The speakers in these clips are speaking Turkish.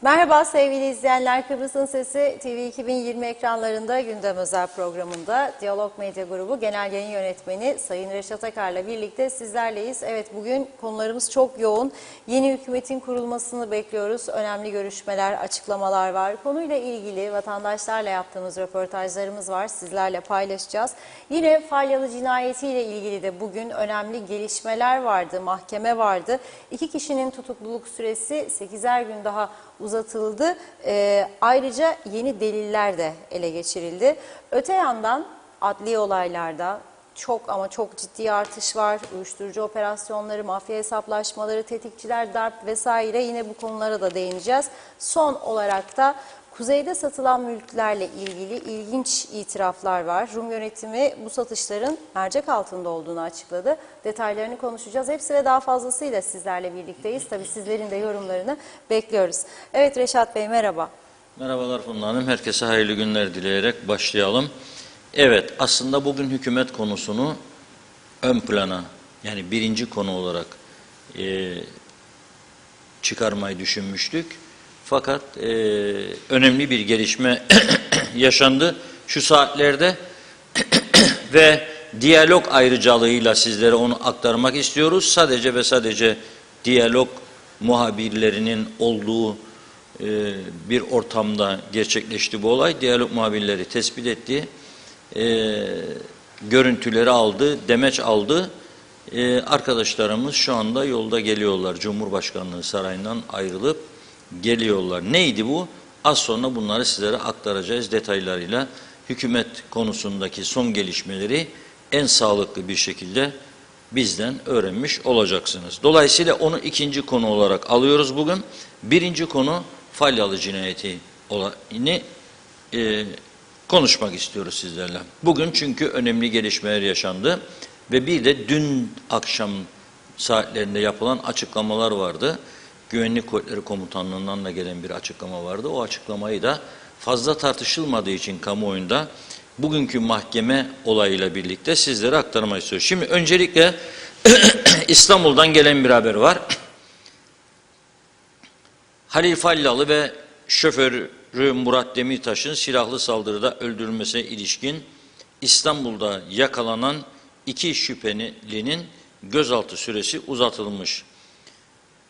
Merhaba sevgili izleyenler, Kıbrıs'ın Sesi TV 2020 ekranlarında gündem özel programında Diyalog Medya Grubu Genel Yayın Yönetmeni Sayın Reşat Akar'la birlikte sizlerleyiz. Evet, bugün konularımız çok yoğun. Yeni hükümetin kurulmasını bekliyoruz. Önemli görüşmeler, açıklamalar var. Konuyla ilgili vatandaşlarla yaptığımız röportajlarımız var. Sizlerle paylaşacağız. Yine Falyalı cinayetiyle ilgili de bugün önemli gelişmeler vardı. Mahkeme vardı. 2 kişinin tutukluluk süresi 8'er gün daha uzatıldı. Ayrıca yeni deliller de ele geçirildi. Öte yandan adli olaylarda çok ama çok ciddi artış var. Uyuşturucu operasyonları, mafya hesaplaşmaları, tetikçiler, darp vesaire, yine bu konulara da değineceğiz. Son olarak da kuzeyde satılan mülklerle ilgili ilginç itiraflar var. Rum yönetimi bu satışların mercek altında olduğunu açıkladı. Detaylarını konuşacağız. Hepsi ve daha fazlasıyla sizlerle birlikteyiz. Tabii sizlerin de yorumlarını bekliyoruz. Evet Reşat Bey, merhaba. Merhabalar Funda Hanım. Herkese hayırlı günler dileyerek başlayalım. Evet, aslında bugün hükümet konusunu ön plana, yani birinci konu olarak çıkarmayı düşünmüştük. Fakat önemli bir gelişme yaşandı şu saatlerde ve diyalog ayrıcalığıyla sizlere onu aktarmak istiyoruz. Sadece ve sadece diyalog muhabirlerinin olduğu bir ortamda gerçekleşti bu olay. Diyalog muhabirleri tespit etti, görüntüleri aldı, demeç aldı. Arkadaşlarımız şu anda yolda geliyorlar. Cumhurbaşkanlığı Sarayı'ndan ayrılıp geliyorlar. Neydi bu? Az sonra bunları sizlere aktaracağız detaylarıyla. Hükümet konusundaki son gelişmeleri en sağlıklı bir şekilde bizden öğrenmiş olacaksınız. Dolayısıyla onu ikinci konu olarak alıyoruz bugün. Birinci konu Falyalı cinayeti olayını konuşmak istiyoruz sizlerle. Bugün çünkü önemli gelişmeler yaşandı ve bir de dün akşam saatlerinde yapılan açıklamalar vardı. Güvenlik Kuvvetleri Komutanlığı'ndan da gelen bir açıklama vardı. O açıklamayı da fazla tartışılmadığı için kamuoyunda bugünkü mahkeme olayıyla birlikte sizlere aktarmak istiyorum. Şimdi öncelikle İstanbul'dan gelen bir haber var. Halil Falyalı ve şoförü Murat Demirtaş'ın silahlı saldırıda öldürülmesine ilişkin İstanbul'da yakalanan 2 şüphelinin gözaltı süresi uzatılmış.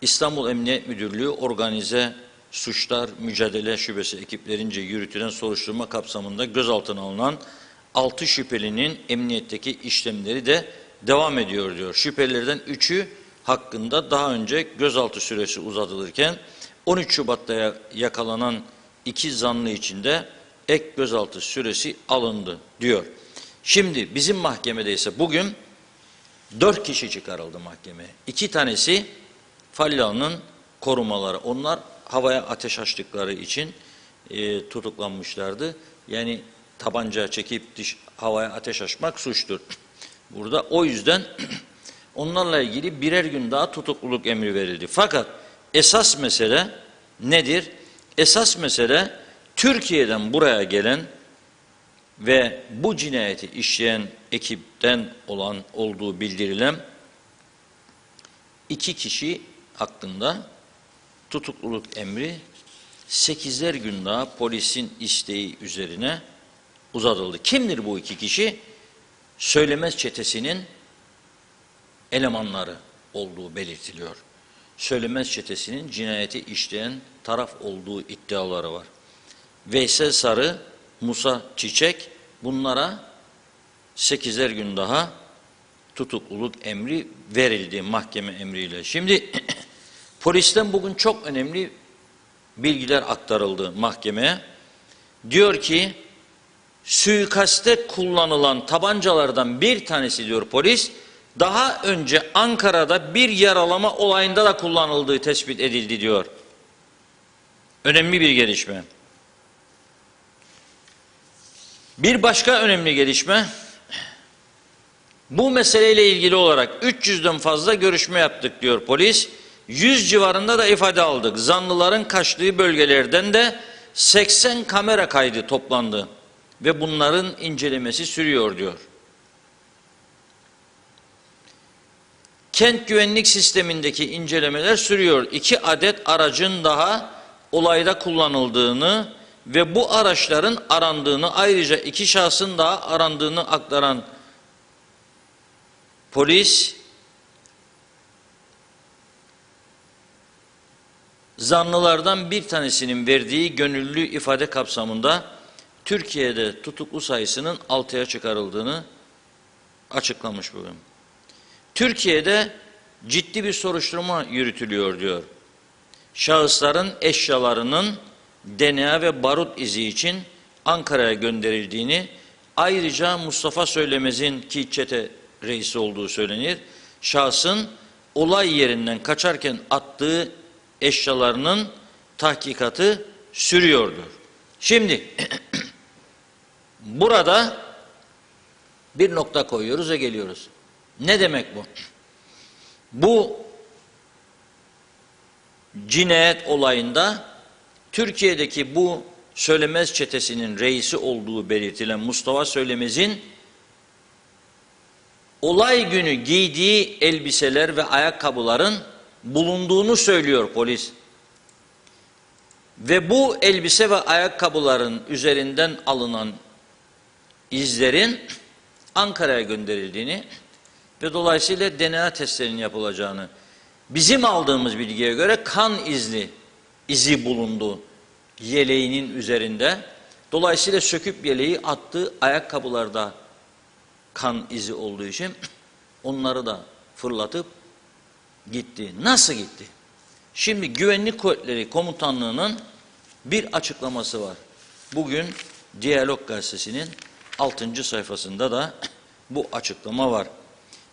İstanbul Emniyet Müdürlüğü Organize Suçlar Mücadele Şubesi ekiplerince yürütülen soruşturma kapsamında gözaltına alınan 6 şüphelinin emniyetteki işlemleri de devam ediyor diyor. Şüphelilerden 3'ü hakkında daha önce gözaltı süresi uzatılırken 13 Şubat'ta yakalanan 2 zanlı için de ek gözaltı süresi alındı diyor. Şimdi bizim mahkemede ise bugün 4 kişi çıkarıldı mahkemeye. 2 tanesi Falyalı'nın korumaları. Onlar havaya ateş açtıkları için tutuklanmışlardı. Yani tabanca çekip havaya ateş açmak suçtur burada. O yüzden onlarla ilgili birer gün daha tutukluluk emri verildi. Fakat esas mesele nedir? Esas mesele Türkiye'den buraya gelen ve bu cinayeti işleyen ekipten olduğu bildirilen 2 kişi hakkında tutukluluk emri 8'er gün daha polisin isteği üzerine uzatıldı. Kimdir bu 2 kişi? Söylemez çetesinin elemanları olduğu belirtiliyor. Söylemez çetesinin cinayeti işleyen taraf olduğu iddiaları var. Veysel Sarı, Musa Çiçek, bunlara 8'er gün daha tutukluluk emri verildi mahkeme emriyle. Şimdi polisten bugün çok önemli bilgiler aktarıldı mahkemeye. Diyor ki suikaste kullanılan tabancalardan bir tanesi, diyor polis, daha önce Ankara'da bir yaralama olayında da kullanıldığı tespit edildi diyor. Önemli bir gelişme. Bir başka önemli gelişme, bu meseleyle ilgili olarak 300'den fazla görüşme yaptık diyor polis. 100 civarında da ifade aldık. Zanlıların kaçtığı bölgelerden de 80 kamera kaydı toplandı ve bunların incelemesi sürüyor diyor. Kent güvenlik sistemindeki incelemeler sürüyor. 2 adet aracın daha olayda kullanıldığını ve bu araçların arandığını, ayrıca 2 şahsın daha arandığını aktaran polis, zanlılardan bir tanesinin verdiği gönüllü ifade kapsamında Türkiye'de tutuklu sayısının 6'ya çıkarıldığını açıklamış bugün. Türkiye'de ciddi bir soruşturma yürütülüyor diyor. Şahısların eşyalarının DNA ve barut izi için Ankara'ya gönderildiğini, ayrıca Mustafa Söylemez'in, ki çete reisi olduğu söylenir, şahsın olay yerinden kaçarken attığı eşyalarının tahkikatı sürüyordur. Şimdi burada bir nokta koyuyoruz ve geliyoruz. Ne demek bu? Bu cinayet olayında Türkiye'deki bu Söylemez çetesinin reisi olduğu belirtilen Mustafa Söylemez'in olay günü giydiği elbiseler ve ayakkabıların bulunduğunu söylüyor polis. Ve bu elbise ve ayakkabıların üzerinden alınan izlerin Ankara'ya gönderildiğini ve dolayısıyla DNA testlerinin yapılacağını, bizim aldığımız bilgiye göre kan izi bulundu yeleğinin üzerinde. Dolayısıyla söküp yeleği attığı ayakkabılarda kan izi olduğu için onları da fırlatıp gitti. Nasıl gitti? Şimdi Güvenlik Kuvvetleri Komutanlığı'nın bir açıklaması var. Bugün Diyalog Gazetesi'nin 6. sayfasında da bu açıklama var.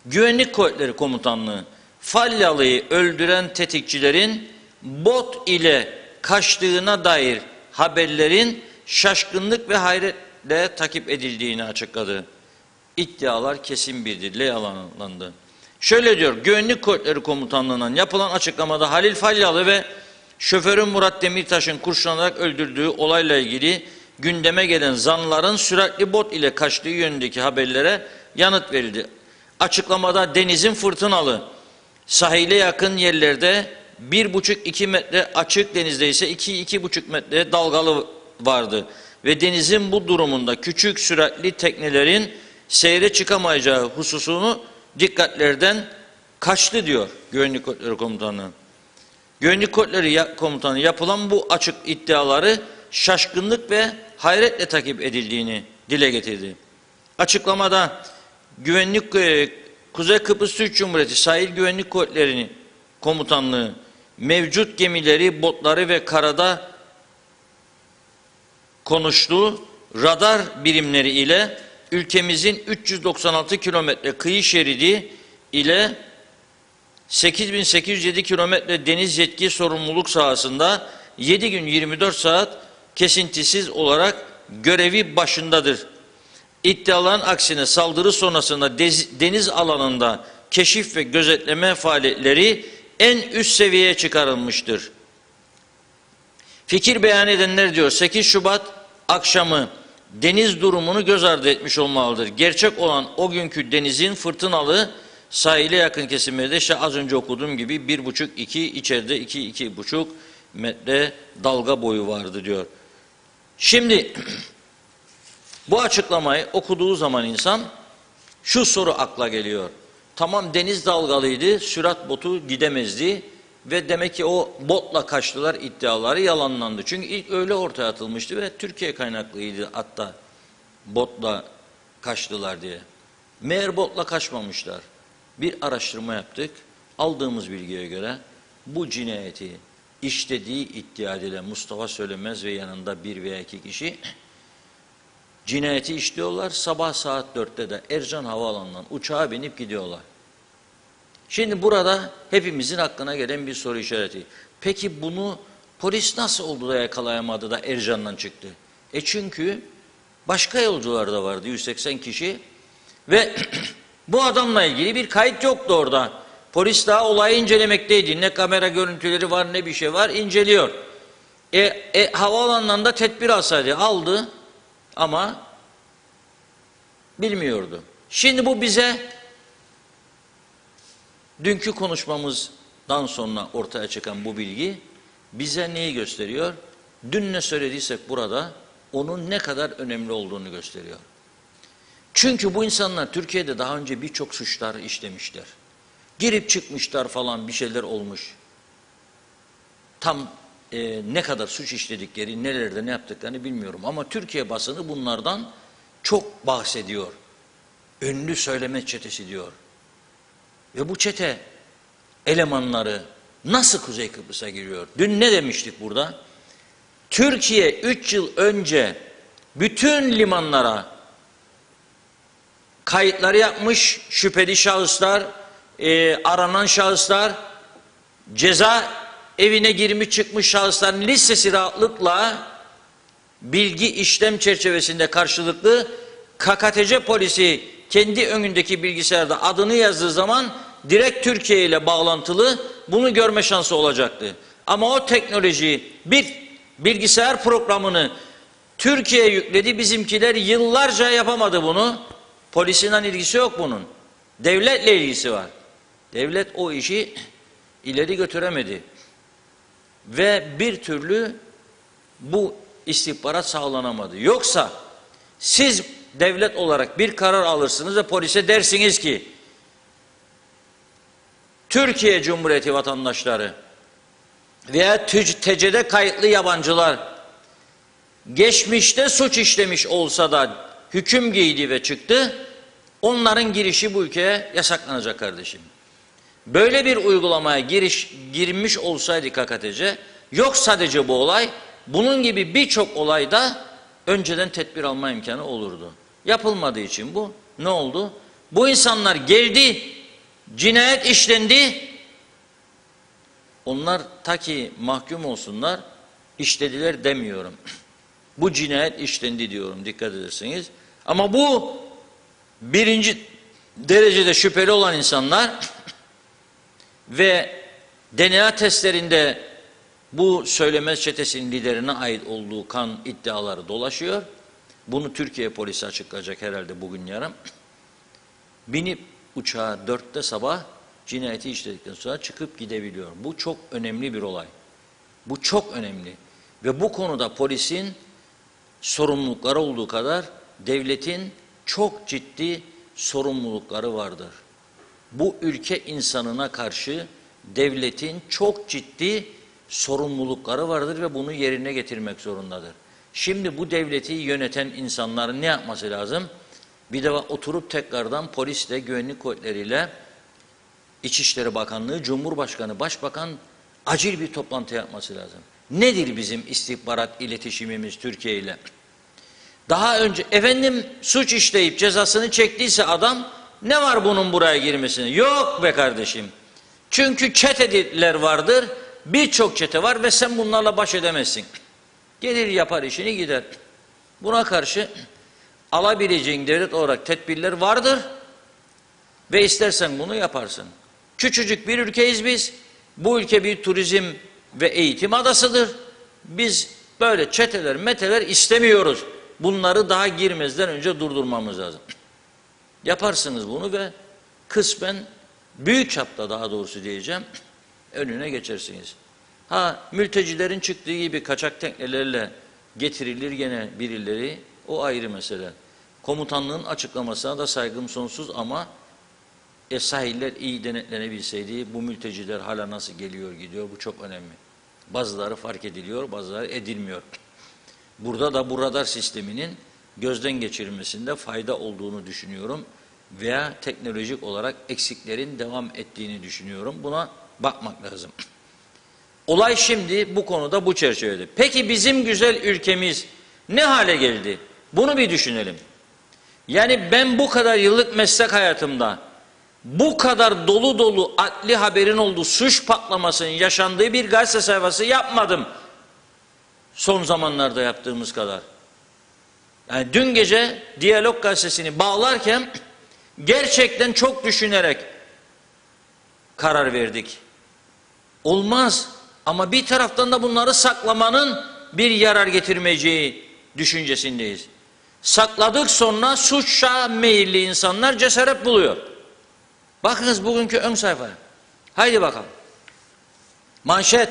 Güvenlik Kuvvetleri Komutanlığı, Falyalı'yı öldüren tetikçilerin bot ile kaçtığına dair haberlerin şaşkınlık ve hayretle takip edildiğini açıkladı. İddialar kesin bir dille yalanlandı. Şöyle diyor, Güvenlik Kuvvetleri Komutanlığı'ndan yapılan açıklamada Halil Falyalı ve şoförü Murat Demirtaş'ın kurşunlanarak öldürdüğü olayla ilgili gündeme gelen zanlıların süratli bot ile kaçtığı yönündeki haberlere yanıt verildi. Açıklamada denizin fırtınalı, sahile yakın yerlerde 1,5-2 metre, açık denizde ise 2-2,5 metre dalgalı vardı. Ve denizin bu durumunda küçük süratli teknelerin seyre çıkamayacağı hususunu dikkatlerden kaçtı diyor Güvenlik Kuvvetleri Komutanlığı. Güvenlik Kuvvetleri Komutanı yapılan bu açık iddiaları şaşkınlık ve hayretle takip edildiğini dile getirdi. Açıklamada Kuzey Kıbrıs Türk Cumhuriyeti Sahil Güvenlik Kuvvetleri Komutanlığı mevcut gemileri, botları ve karada konuştuğu radar birimleri ile ülkemizin 396 kilometre kıyı şeridi ile 8.807 kilometre deniz yetki sorumluluk sahasında 7 gün 24 saat kesintisiz olarak görevi başındadır. İddiaların aksine saldırı sonrasında deniz alanında keşif ve gözetleme faaliyetleri en üst seviyeye çıkarılmıştır. Fikir beyan edenler diyor 8 Şubat akşamı deniz durumunu göz ardı etmiş olmalıdır. Gerçek olan o günkü denizin fırtınalı, sahile yakın kesimlerde işte az önce okuduğum gibi 1,5-2, içeride 2-2,5 metre dalga boyu vardı diyor. Şimdi bu açıklamayı okuduğu zaman insan şu soru akla geliyor. Tamam, deniz dalgalıydı, sürat botu gidemezdi ve demek ki o botla kaçtılar iddiaları yalanlandı. Çünkü ilk öyle ortaya atılmıştı ve Türkiye kaynaklıydı hatta botla kaçtılar diye. Meğer botla kaçmamışlar. Bir araştırma yaptık. Aldığımız bilgiye göre bu cinayeti işlediği iddia edilen Mustafa Söylemez ve yanında 1 veya 2 kişi cinayeti işliyorlar. Sabah saat 4'te de Ercan Havaalanı'ndan uçağa binip gidiyorlar. Şimdi burada hepimizin aklına gelen bir soru işareti. Peki bunu polis nasıl oldu da yakalayamadı da Ercan'dan çıktı? Çünkü başka yolcular da vardı, 180 kişi ve bu adamla ilgili bir kayıt yoktu orada. Polis daha olayı incelemekteydi. Ne kamera görüntüleri var ne bir şey var, inceliyor. Havaalanından da tedbir alsaydı aldı ama bilmiyordu. Şimdi bu bize dünkü konuşmamızdan sonra ortaya çıkan bu bilgi bize neyi gösteriyor? Dün ne söylediysek burada onun ne kadar önemli olduğunu gösteriyor. Çünkü bu insanlar Türkiye'de daha önce birçok suçlar işlemişler. Girip çıkmışlar falan, bir şeyler olmuş. Tam ne kadar suç işledikleri, nelerde ne yaptıklarını bilmiyorum. Ama Türkiye basını bunlardan çok bahsediyor. Ünlü söyleme çetesi diyor. Ve bu çete elemanları nasıl Kuzey Kıbrıs'a giriyor? Dün ne demiştik burada? Türkiye 3 yıl önce bütün limanlara kayıtları yapmış, şüpheli şahıslar, aranan şahıslar, ceza evine girmiş çıkmış şahısların listesi rahatlıkla bilgi işlem çerçevesinde karşılıklı KKTC polisi kendi önündeki bilgisayarda adını yazdığı zaman direkt Türkiye ile bağlantılı bunu görme şansı olacaktı. Ama o teknoloji bir bilgisayar programını Türkiye'ye yükledi. Bizimkiler yıllarca yapamadı bunu. Polisin ilgisi yok bunun. Devletle ilgisi var. Devlet o işi ileri götüremedi. Ve bir türlü bu istihbarat sağlanamadı. Yoksa siz devlet olarak bir karar alırsınız ve polise dersiniz ki Türkiye Cumhuriyeti vatandaşları veya TC'de kayıtlı yabancılar geçmişte suç işlemiş olsa da hüküm giydi ve çıktı, onların girişi bu ülkeye yasaklanacak kardeşim. Böyle bir uygulamaya girmiş olsaydı KKTC, yok sadece bu olay, bunun gibi birçok olayda önceden tedbir alma imkanı olurdu. Yapılmadığı için bu ne oldu? Bu insanlar geldi, cinayet işlendi, onlar ta ki mahkum olsunlar, işlediler demiyorum. Bu cinayet işlendi diyorum, dikkat ederseniz. Ama bu birinci derecede şüpheli olan insanlar ve DNA testlerinde bu söylemez çetesinin liderine ait olduğu kan iddiaları dolaşıyor. Bunu Türkiye polisi açıklayacak herhalde bugün yarın. Binip uçağa 4'te sabah cinayeti işledikten sonra çıkıp gidebiliyor. Bu çok önemli bir olay. Bu çok önemli. Ve bu konuda polisin sorumlulukları olduğu kadar devletin çok ciddi sorumlulukları vardır. Bu ülke insanına karşı devletin çok ciddi sorumlulukları vardır ve bunu yerine getirmek zorundadır. Şimdi bu devleti yöneten insanların ne yapması lazım? Bir de oturup tekrardan polisle, güvenlik kuvvetleriyle, İçişleri Bakanlığı, Cumhurbaşkanı, Başbakan acil bir toplantı yapması lazım. Nedir bizim istihbarat iletişimimiz Türkiye ile? Daha önce efendim suç işleyip cezasını çektiyse adam, ne var bunun buraya girmesine? Yok be kardeşim. Çünkü çeteler vardır, birçok çete var ve sen bunlarla baş edemezsin. Gelir yapar işini gider. Buna karşı alabileceğin devlet olarak tedbirler vardır ve istersen bunu yaparsın. Küçücük bir ülkeyiz biz. Bu ülke bir turizm ve eğitim adasıdır. Biz böyle çeteler, meteler istemiyoruz. Bunları daha girmezden önce durdurmamız lazım. Yaparsınız bunu ve kısmen büyük çapta daha doğrusu diyeceğim önüne geçersiniz. Ha mültecilerin çıktığı gibi kaçak teknelerle getirilir gene birileri, o ayrı mesele. Komutanlığın açıklamasına da saygım sonsuz ama sahiller iyi denetlenebilseydi bu mülteciler hala nasıl geliyor gidiyor, bu çok önemli. Bazıları fark ediliyor, bazıları edilmiyor. Burada da bu radar sisteminin gözden geçirilmesinde fayda olduğunu düşünüyorum veya teknolojik olarak eksiklerin devam ettiğini düşünüyorum. Buna bakmak lazım. Olay şimdi bu konuda bu çerçevede. Peki bizim güzel ülkemiz ne hale geldi? Bunu bir düşünelim. Yani ben bu kadar yıllık meslek hayatımda bu kadar dolu dolu adli haberin olduğu suç patlamasının yaşandığı bir gazete sayfası yapmadım. Son zamanlarda yaptığımız kadar. Yani dün gece Diyalog gazetesini bağlarken gerçekten çok düşünerek karar verdik. Olmaz ama bir taraftan da bunları saklamanın bir yarar getirmeyeceği düşüncesindeyiz. Sakladık sonra suça meyilli insanlar cesaret buluyor. Bakınız bugünkü ön sayfaya. Haydi bakalım. Manşet: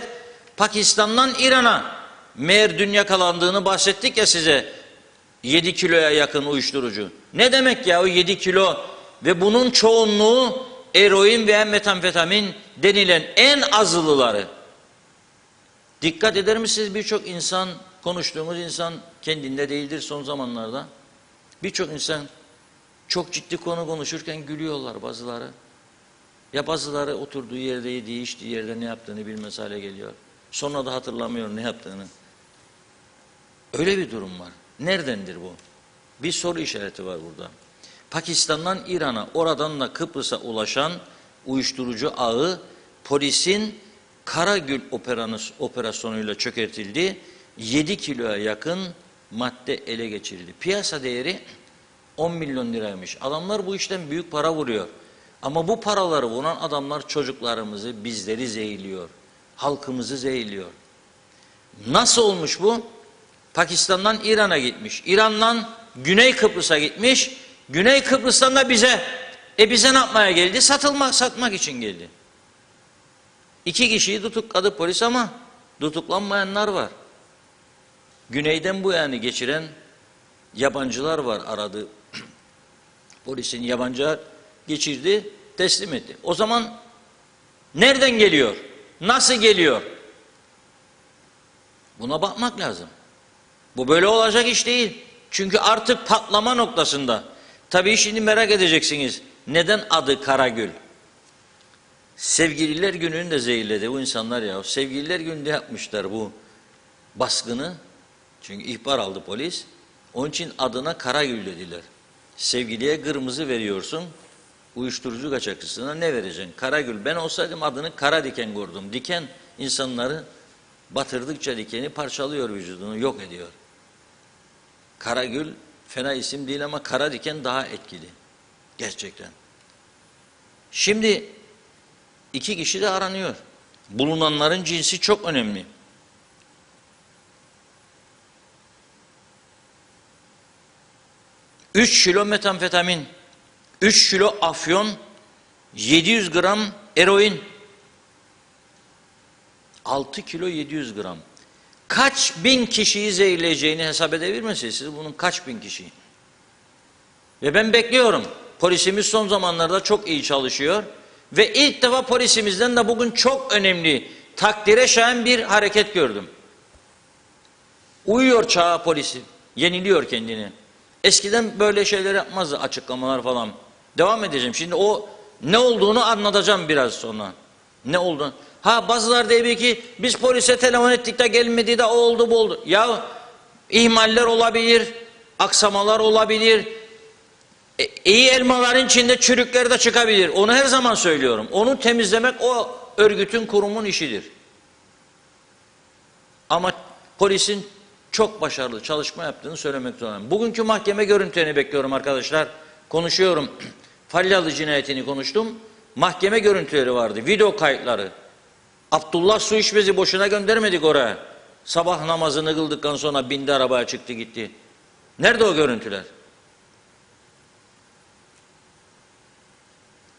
Pakistan'dan İran'a, meğer dün yakalandığını bahsettik ya size, 7 kiloya yakın uyuşturucu. Ne demek ya o 7 kilo ve bunun çoğunluğu eroin veya metamfetamin denilen en azılıları. Dikkat eder misiniz, birçok insan, konuştuğumuz insan kendinde değildir son zamanlarda. Birçok insan çok ciddi konu konuşurken gülüyorlar bazıları. Ya bazıları oturduğu yerde, yediği, içtiği yerde ne yaptığını bilmez hale geliyor. Sonra da hatırlamıyor ne yaptığını. Öyle bir durum var. Neredendir bu? Bir soru işareti var burada. Pakistan'dan İran'a, oradan da Kıbrıs'a ulaşan uyuşturucu ağı polisin Karagül operasyonuyla çökertildi. 7 kiloya yakın madde ele geçirildi. Piyasa değeri 10 milyon liraymış. Adamlar bu işten büyük para vuruyor. Ama bu paraları vuran adamlar çocuklarımızı, bizleri zehirliyor. Halkımızı zehirliyor. Nasıl olmuş bu? Pakistan'dan İran'a gitmiş. İran'dan Güney Kıbrıs'a gitmiş. Güney Kıbrıs'tan da bize. Bize ne yapmaya geldi? Satmak için geldi. 2 kişiyi tutukladı polis ama tutuklanmayanlar var. Güneyden bu yani geçiren yabancılar var aradı. Polisin yabancılar geçirdi, teslim etti. O zaman nereden geliyor? Nasıl geliyor? Buna bakmak lazım. Bu böyle olacak iş değil. Çünkü artık patlama noktasında. Tabii şimdi merak edeceksiniz. Neden adı Karagül? Sevgililer Günü'nü de zehirledi bu insanlar ya. Sevgililer Günü'nde yapmışlar bu baskını. Çünkü ihbar aldı polis. Onun için adına Karagül dediler. Sevgiliye kırmızı veriyorsun. Uyuşturucu kaçakçısına ne vereceksin? Karagül. Ben olsaydım adını kara diken koydum. Diken insanları batırdıkça dikeni parçalıyor, vücudunu yok ediyor. Karagül fena isim değil ama kara diken daha etkili. Gerçekten. Şimdi 2 kişi de aranıyor. Bulunanların cinsi çok önemli. Üç kilo metamfetamin, 3 kilo afyon, 700 gram eroin, 6 kilo 700 gram. Kaç bin kişiyi zehirleyeceğini hesap edebilir misiniz? Siz bunun kaç bin kişiyi? Ve ben bekliyorum. Polisimiz son zamanlarda çok iyi çalışıyor. Ve ilk defa polisimizden de bugün çok önemli, takdire şayan bir hareket gördüm. Uyuyor çağa polisi, yeniliyor kendini. Eskiden böyle şeyler yapmazdı, açıklamalar falan. Devam edeceğim. Şimdi o ne olduğunu anlatacağım biraz sonra. Ne oldu? Ha bazıları diyor ki biz polise telefon ettik de gelmedi de o oldu bu oldu. Ya ihmaller olabilir, aksamalar olabilir. İyi elmaların içinde çürükler de çıkabilir. Onu her zaman söylüyorum. Onu temizlemek o örgütün, kurumun işidir. Ama polisin çok başarılı çalışma yaptığını söylemek zorundayım. Bugünkü mahkeme görüntülerini bekliyorum arkadaşlar. Konuşuyorum. Falyalı cinayetini konuştum. Mahkeme görüntüleri vardı, video kayıtları. Abdullah su içmezi boşuna göndermedik oraya. Sabah namazını kıldıktan sonra bindi arabaya çıktı gitti. Nerede o görüntüler?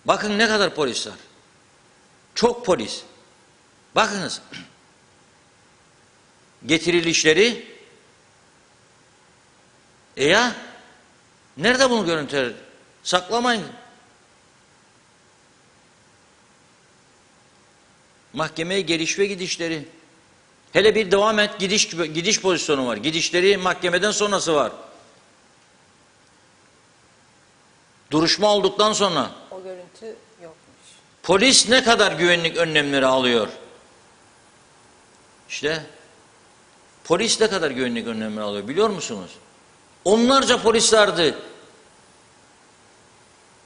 Bakın ne kadar polis var. Çok polis. Bakınız. Getirilişleri. Ya nerede bunu görüntüler? Saklamayın. Mahkemeye geliş ve gidişleri. Hele bir devam et, gidiş pozisyonu var. Gidişleri mahkemeden sonrası var. Duruşma olduktan sonra. O görüntü yokmuş. Polis ne kadar güvenlik önlemleri alıyor? İşte polis ne kadar güvenlik önlemleri alıyor biliyor musunuz? Onlarca polis vardı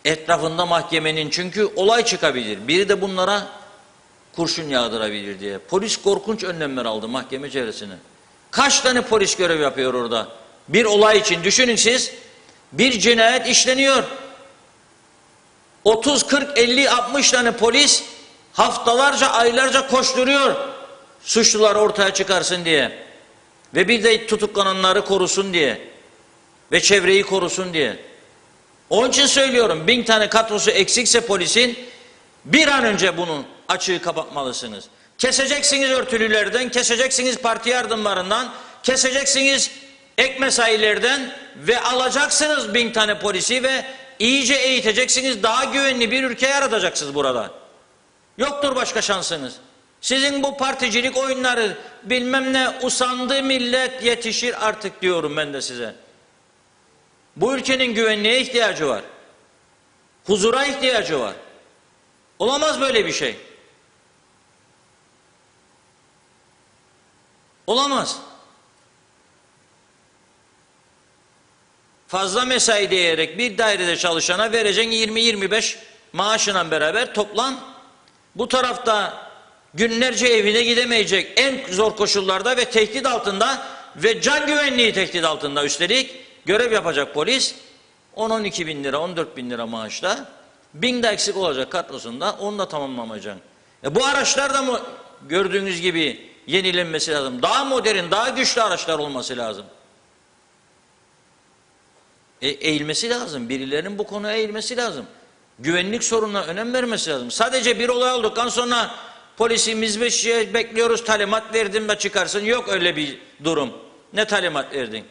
etrafında mahkemenin, çünkü olay çıkabilir. Biri de bunlara kurşun yağdırabilir diye. Polis korkunç önlemler aldı mahkeme çevresine. Kaç tane polis görev yapıyor orada? Bir olay için düşünün siz, bir cinayet işleniyor. 30, 40, 50, 60 tane polis haftalarca, aylarca koşturuyor suçlular ortaya çıkarsın diye. Ve bir de tutuklananları korusun diye. Ve çevreyi korusun diye. Onun için söylüyorum, 1000 tane kadrosu eksikse polisin bir an önce bunu açığı kapatmalısınız. Keseceksiniz örtülülerden, keseceksiniz parti yardımlarından, keseceksiniz ek mesailerden ve alacaksınız 1000 tane polisi ve iyice eğiteceksiniz. Daha güvenli bir ülke yaratacaksınız burada. Yoktur başka şansınız. Sizin bu particilik oyunları bilmem ne usandı millet yetişir artık diyorum ben de size. Bu ülkenin güvenliğe ihtiyacı var. Huzura ihtiyacı var. Olamaz böyle bir şey. Olamaz. Fazla mesai diyerek bir dairede çalışana vereceğin 20-25 maaşıyla beraber toplam bu tarafta günlerce evine gidemeyecek en zor koşullarda ve tehdit altında ve can güvenliği tehdit altında üstelik görev yapacak polis 10-12 bin lira 14 bin lira maaşla 1000 de eksik olacak kadrosunda onu da tamamlamayacaksın. Bu araçlar da mı gördüğünüz gibi yenilenmesi lazım. Daha modern, daha güçlü araçlar olması lazım. Eğilmesi lazım. Birilerinin bu konuya eğilmesi lazım. Güvenlik sorununa önem vermesi lazım. Sadece bir olay olduktan sonra polisimiz bir şey bekliyoruz, talimat verdim de çıkarsın. Yok öyle bir durum. Ne talimat verdin?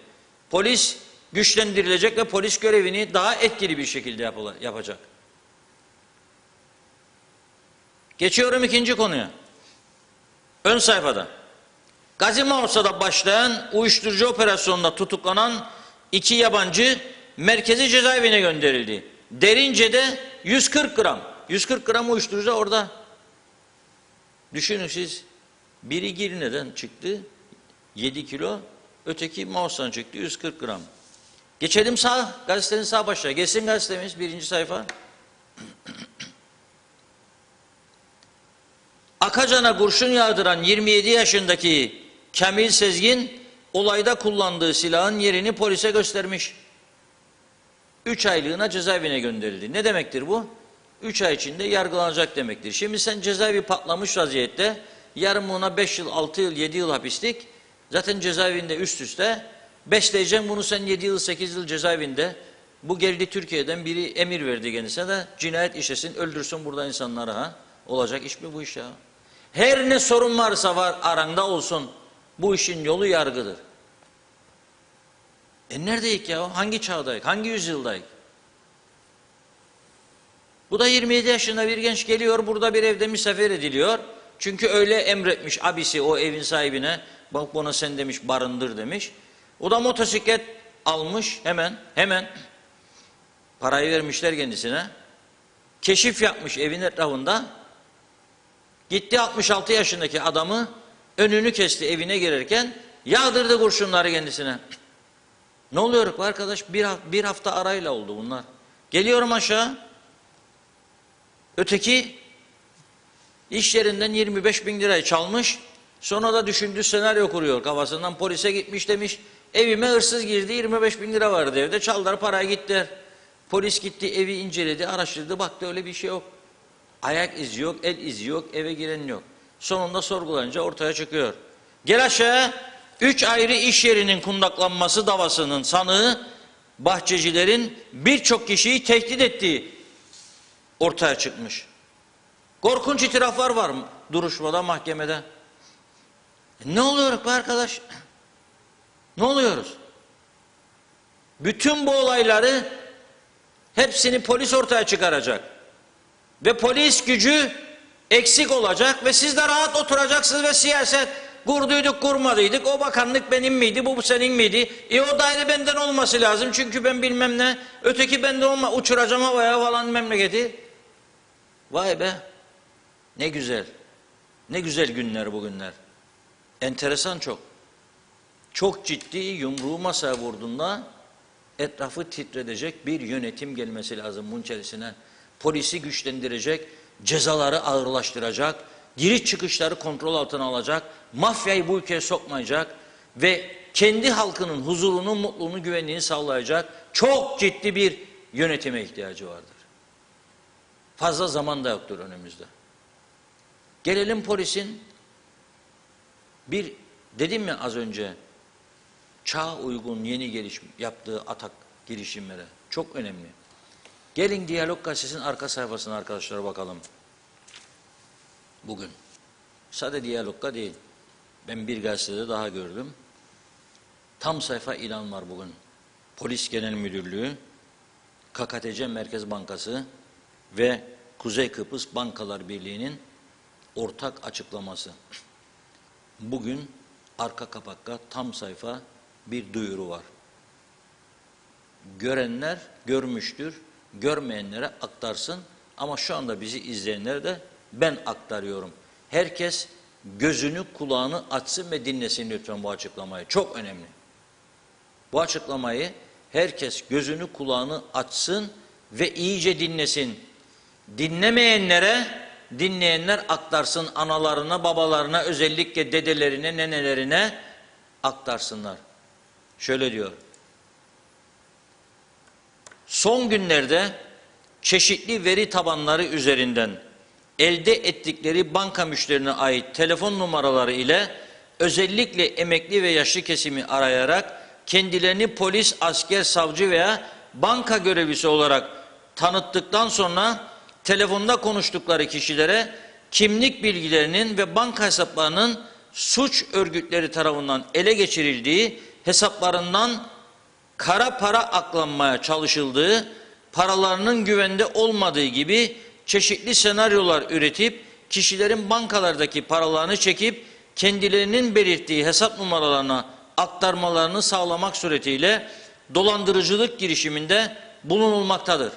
Polis güçlendirilecek ve polis görevini daha etkili bir şekilde yapacak. Geçiyorum ikinci konuya. Ön sayfada. Gazi Maursa'da başlayan uyuşturucu operasyonunda tutuklanan 2 yabancı merkezi cezaevine gönderildi. Derince'de 140 gram. 140 gram uyuşturucu orada. Düşünün siz. Biri Girne'den çıktı 7 kilo. Öteki Maursa'dan çıktı 140 gram. Geçelim gazetenin sağ başlığı. Geçsin gazetemiz 1. sayfa. Akacan'a kurşun yağdıran 27 yaşındaki Kamil Sezgin olayda kullandığı silahın yerini polise göstermiş. 3 aylığına cezaevine gönderildi. Ne demektir bu? 3 ay içinde yargılanacak demektir. Şimdi sen cezaevi patlamış vaziyette yarın buna 5 yıl, 6 yıl, 7 yıl hapislik zaten cezaevinde üst üste besleyeceksin bunu sen 7 yıl, 8 yıl cezaevinde. Bu geldi Türkiye'den biri emir verdi kendisine de cinayet işlesin, öldürsün burada insanları ha. Olacak iş mi bu iş ya? Her ne sorun varsa var aranda olsun. Bu işin yolu yargıdır. Neredeyik ya? Hangi çağdayık? Hangi yüzyıldayık? Bu da 27 yaşında bir genç geliyor. Burada bir evde misafir ediliyor. Çünkü öyle emretmiş abisi o evin sahibine. Bak bana sen demiş barındır demiş. O da motosiklet almış hemen. Parayı vermişler kendisine. Keşif yapmış evin etrafında. Gitti 66 yaşındaki adamı önünü kesti evine girerken yağdırdı kurşunları kendisine. Ne oluyor bu arkadaş? Bir hafta arayla oldu bunlar. Geliyorum aşağı. Öteki iş yerinden 25 bin lirayı çalmış. Sonra da düşündüğü senaryo kuruyor kafasından. Polise gitmiş demiş. Evime hırsız girdi 25 bin lira vardı evde. Çaldılar parayı gittiler. Polis gitti evi inceledi araştırdı baktı öyle bir şey yok. Ayak izi yok, el izi yok, eve giren yok. Sonunda sorgulanınca ortaya çıkıyor. Gel aşağı, 3 ayrı iş yerinin kundaklanması davasının sanığı, bahçecilerin birçok kişiyi tehdit ettiği ortaya çıkmış. Korkunç itiraflar var duruşmada, mahkemede. Ne oluyor bu arkadaş? Ne oluyoruz? Bütün bu olayları hepsini polis ortaya çıkaracak. Ve polis gücü eksik olacak ve siz de rahat oturacaksınız ve siyaset kurduyduk kurmadıydık. O bakanlık benim miydi, bu senin miydi? O daire benden olması lazım çünkü ben bilmem ne. Öteki benden olma, uçuracağım havaya falan memleketi. Vay be, ne güzel. Ne güzel günler bugünler. Enteresan çok. Çok ciddi yumruğu masaya vurduğunda etrafı titredecek bir yönetim gelmesi lazım bunun içerisine. Polisi güçlendirecek, cezaları ağırlaştıracak, giriş çıkışları kontrol altına alacak, mafyayı bu ülkeye sokmayacak ve kendi halkının huzurunu, mutluluğunu, güvenliğini sağlayacak çok ciddi bir yönetime ihtiyacı vardır. Fazla zaman da yoktur önümüzde. Gelelim polisin dedim mi az önce, çağa uygun yeni yaptığı atak girişimlere çok önemli. Gelin Diyalog Gazetesi'nin arka sayfasına arkadaşlar bakalım. Bugün. Sadece Diyalog'da değil. Ben bir gazetede daha gördüm. Tam sayfa ilan var bugün. Polis Genel Müdürlüğü, KKTC Merkez Bankası ve Kuzey Kıbrıs Bankalar Birliği'nin ortak açıklaması. Bugün arka kapakta tam sayfa bir duyuru var. Görenler görmüştür, görmeyenlere aktarsın ama şu anda bizi izleyenlere de ben aktarıyorum. Herkes gözünü kulağını açsın ve dinlesin lütfen bu açıklamayı. Çok önemli. Bu açıklamayı herkes gözünü kulağını açsın ve iyice dinlesin. Dinleyenler aktarsın analarına, babalarına, özellikle dedelerine, nenelerine aktarsınlar. Şöyle diyor. Son günlerde çeşitli veri tabanları üzerinden elde ettikleri banka müşterilerine ait telefon numaraları ile özellikle emekli ve yaşlı kesimi arayarak kendilerini polis, asker, savcı veya banka görevlisi olarak tanıttıktan sonra telefonda konuştukları kişilere kimlik bilgilerinin ve banka hesaplarının suç örgütleri tarafından ele geçirildiği, hesaplarından kara para aklanmaya çalışıldığı, paralarının güvende olmadığı gibi çeşitli senaryolar üretip kişilerin bankalardaki paralarını çekip kendilerinin belirttiği hesap numaralarına aktarmalarını sağlamak suretiyle dolandırıcılık girişiminde bulunulmaktadır.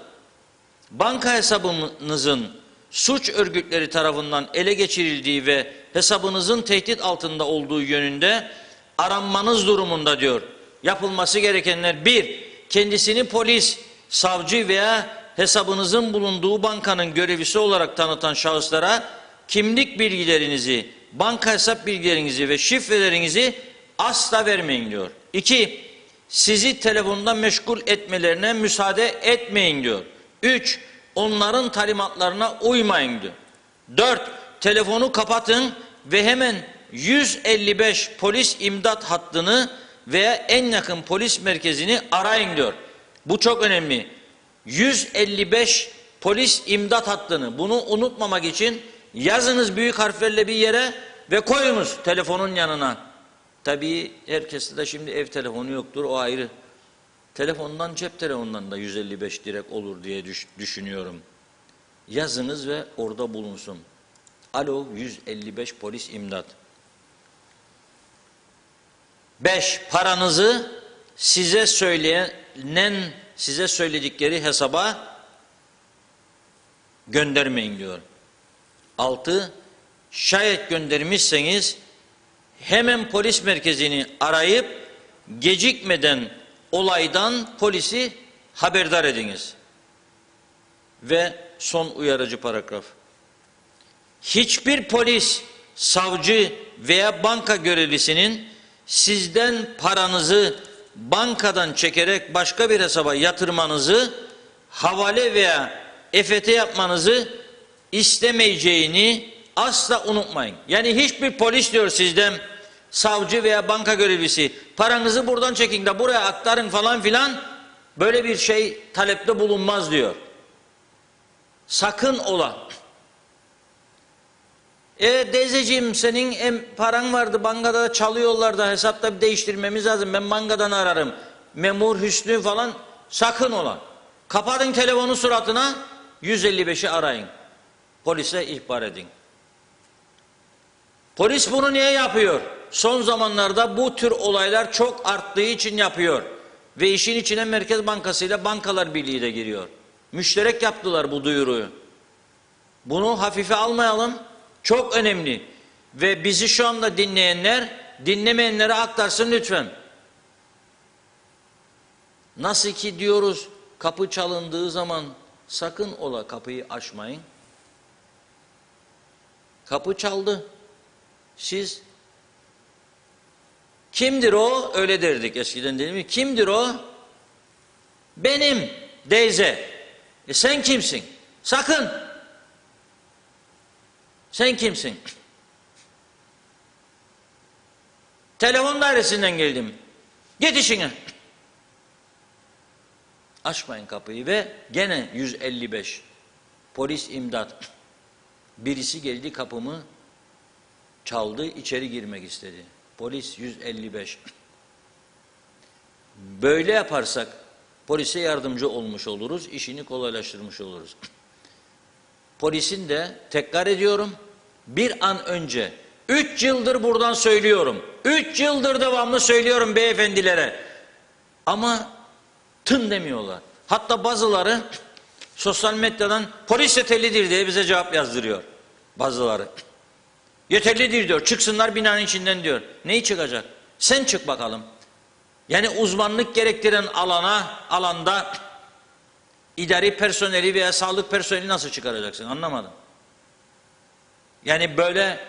Banka hesabınızın suç örgütleri tarafından ele geçirildiği ve hesabınızın tehdit altında olduğu yönünde aranmanız durumunda diyor. Yapılması gerekenler: 1. Kendisini polis, savcı veya hesabınızın bulunduğu bankanın görevlisi olarak tanıtan şahıslara kimlik bilgilerinizi, banka hesap bilgilerinizi ve şifrelerinizi asla vermeyin diyor. 2. Sizi telefonda meşgul etmelerine müsaade etmeyin diyor. 3. Onların talimatlarına uymayın diyor. 4. Telefonu kapatın ve hemen 155 polis imdat hattını veya en yakın polis merkezini arayın diyor. Bu çok önemli. 155 polis imdat hattını, bunu unutmamak için yazınız büyük harflerle bir yere ve koyunuz telefonun yanına. Tabii herkeste de şimdi ev telefonu yoktur, o ayrı. Telefondan, cep telefonundan da 155 direkt olur diye düşünüyorum. Yazınız ve orada bulunsun. Alo 155 polis imdat. 5. Paranızı size söyledikleri hesaba göndermeyin diyor. 6. Şayet göndermişseniz hemen polis merkezini arayıp gecikmeden olaydan polisi haberdar ediniz. Ve son uyarıcı paragraf. Hiçbir polis, savcı veya banka görevlisinin sizden paranızı bankadan çekerek başka bir hesaba yatırmanızı, havale veya EFT yapmanızı istemeyeceğini asla unutmayın. Yani hiçbir polis diyor sizden, savcı veya banka görevlisi paranızı buradan çekin de buraya aktarın falan filan, böyle bir şey talepte bulunmaz diyor. Sakın ola. Teyzeciğim senin paran vardı bankada da çalıyorlar da hesapta bir değiştirmemiz lazım. Ben bankadan ararım. Memur Hüsnü falan, sakın ola. Kapatın telefonu suratına, 155'i arayın. Polise ihbar edin. Polis bunu niye yapıyor? Son zamanlarda bu tür olaylar çok arttığı için yapıyor. Ve işin içine Merkez Bankası ile Bankalar Birliği de giriyor. Müşterek yaptılar bu duyuruyu. Bunu hafife almayalım. Çok önemli. Ve bizi şu anda dinleyenler, dinlemeyenlere aktarsın lütfen. Nasıl ki diyoruz, kapı çalındığı zaman sakın ola kapıyı açmayın. Kapı çaldı. Siz, kimdir o? Öyle derdik eskiden, değil mi? Kimdir o? Benim teyze. Sen kimsin? Sakın. Sen kimsin? Telefon dairesinden geldim. Git işine. Açmayın kapıyı ve gene 155. Polis imdat. Birisi geldi kapımı çaldı, içeri girmek istedi. Polis 155. Böyle yaparsak polise yardımcı olmuş oluruz, işini kolaylaştırmış oluruz. Polisin de, tekrar ediyorum, bir an önce, 3 yıldır buradan söylüyorum, 3 yıldır devamlı söylüyorum beyefendilere, ama tın demiyorlar. Hatta bazıları sosyal medyadan polis yeterlidir diye bize cevap yazdırıyor. Bazıları. Yeterlidir diyor, çıksınlar binanın içinden diyor. Neyi çıkacak? Sen çık bakalım. Yani uzmanlık gerektiren alanda idari personeli veya sağlık personeli nasıl çıkaracaksın? Anlamadım. Yani böyle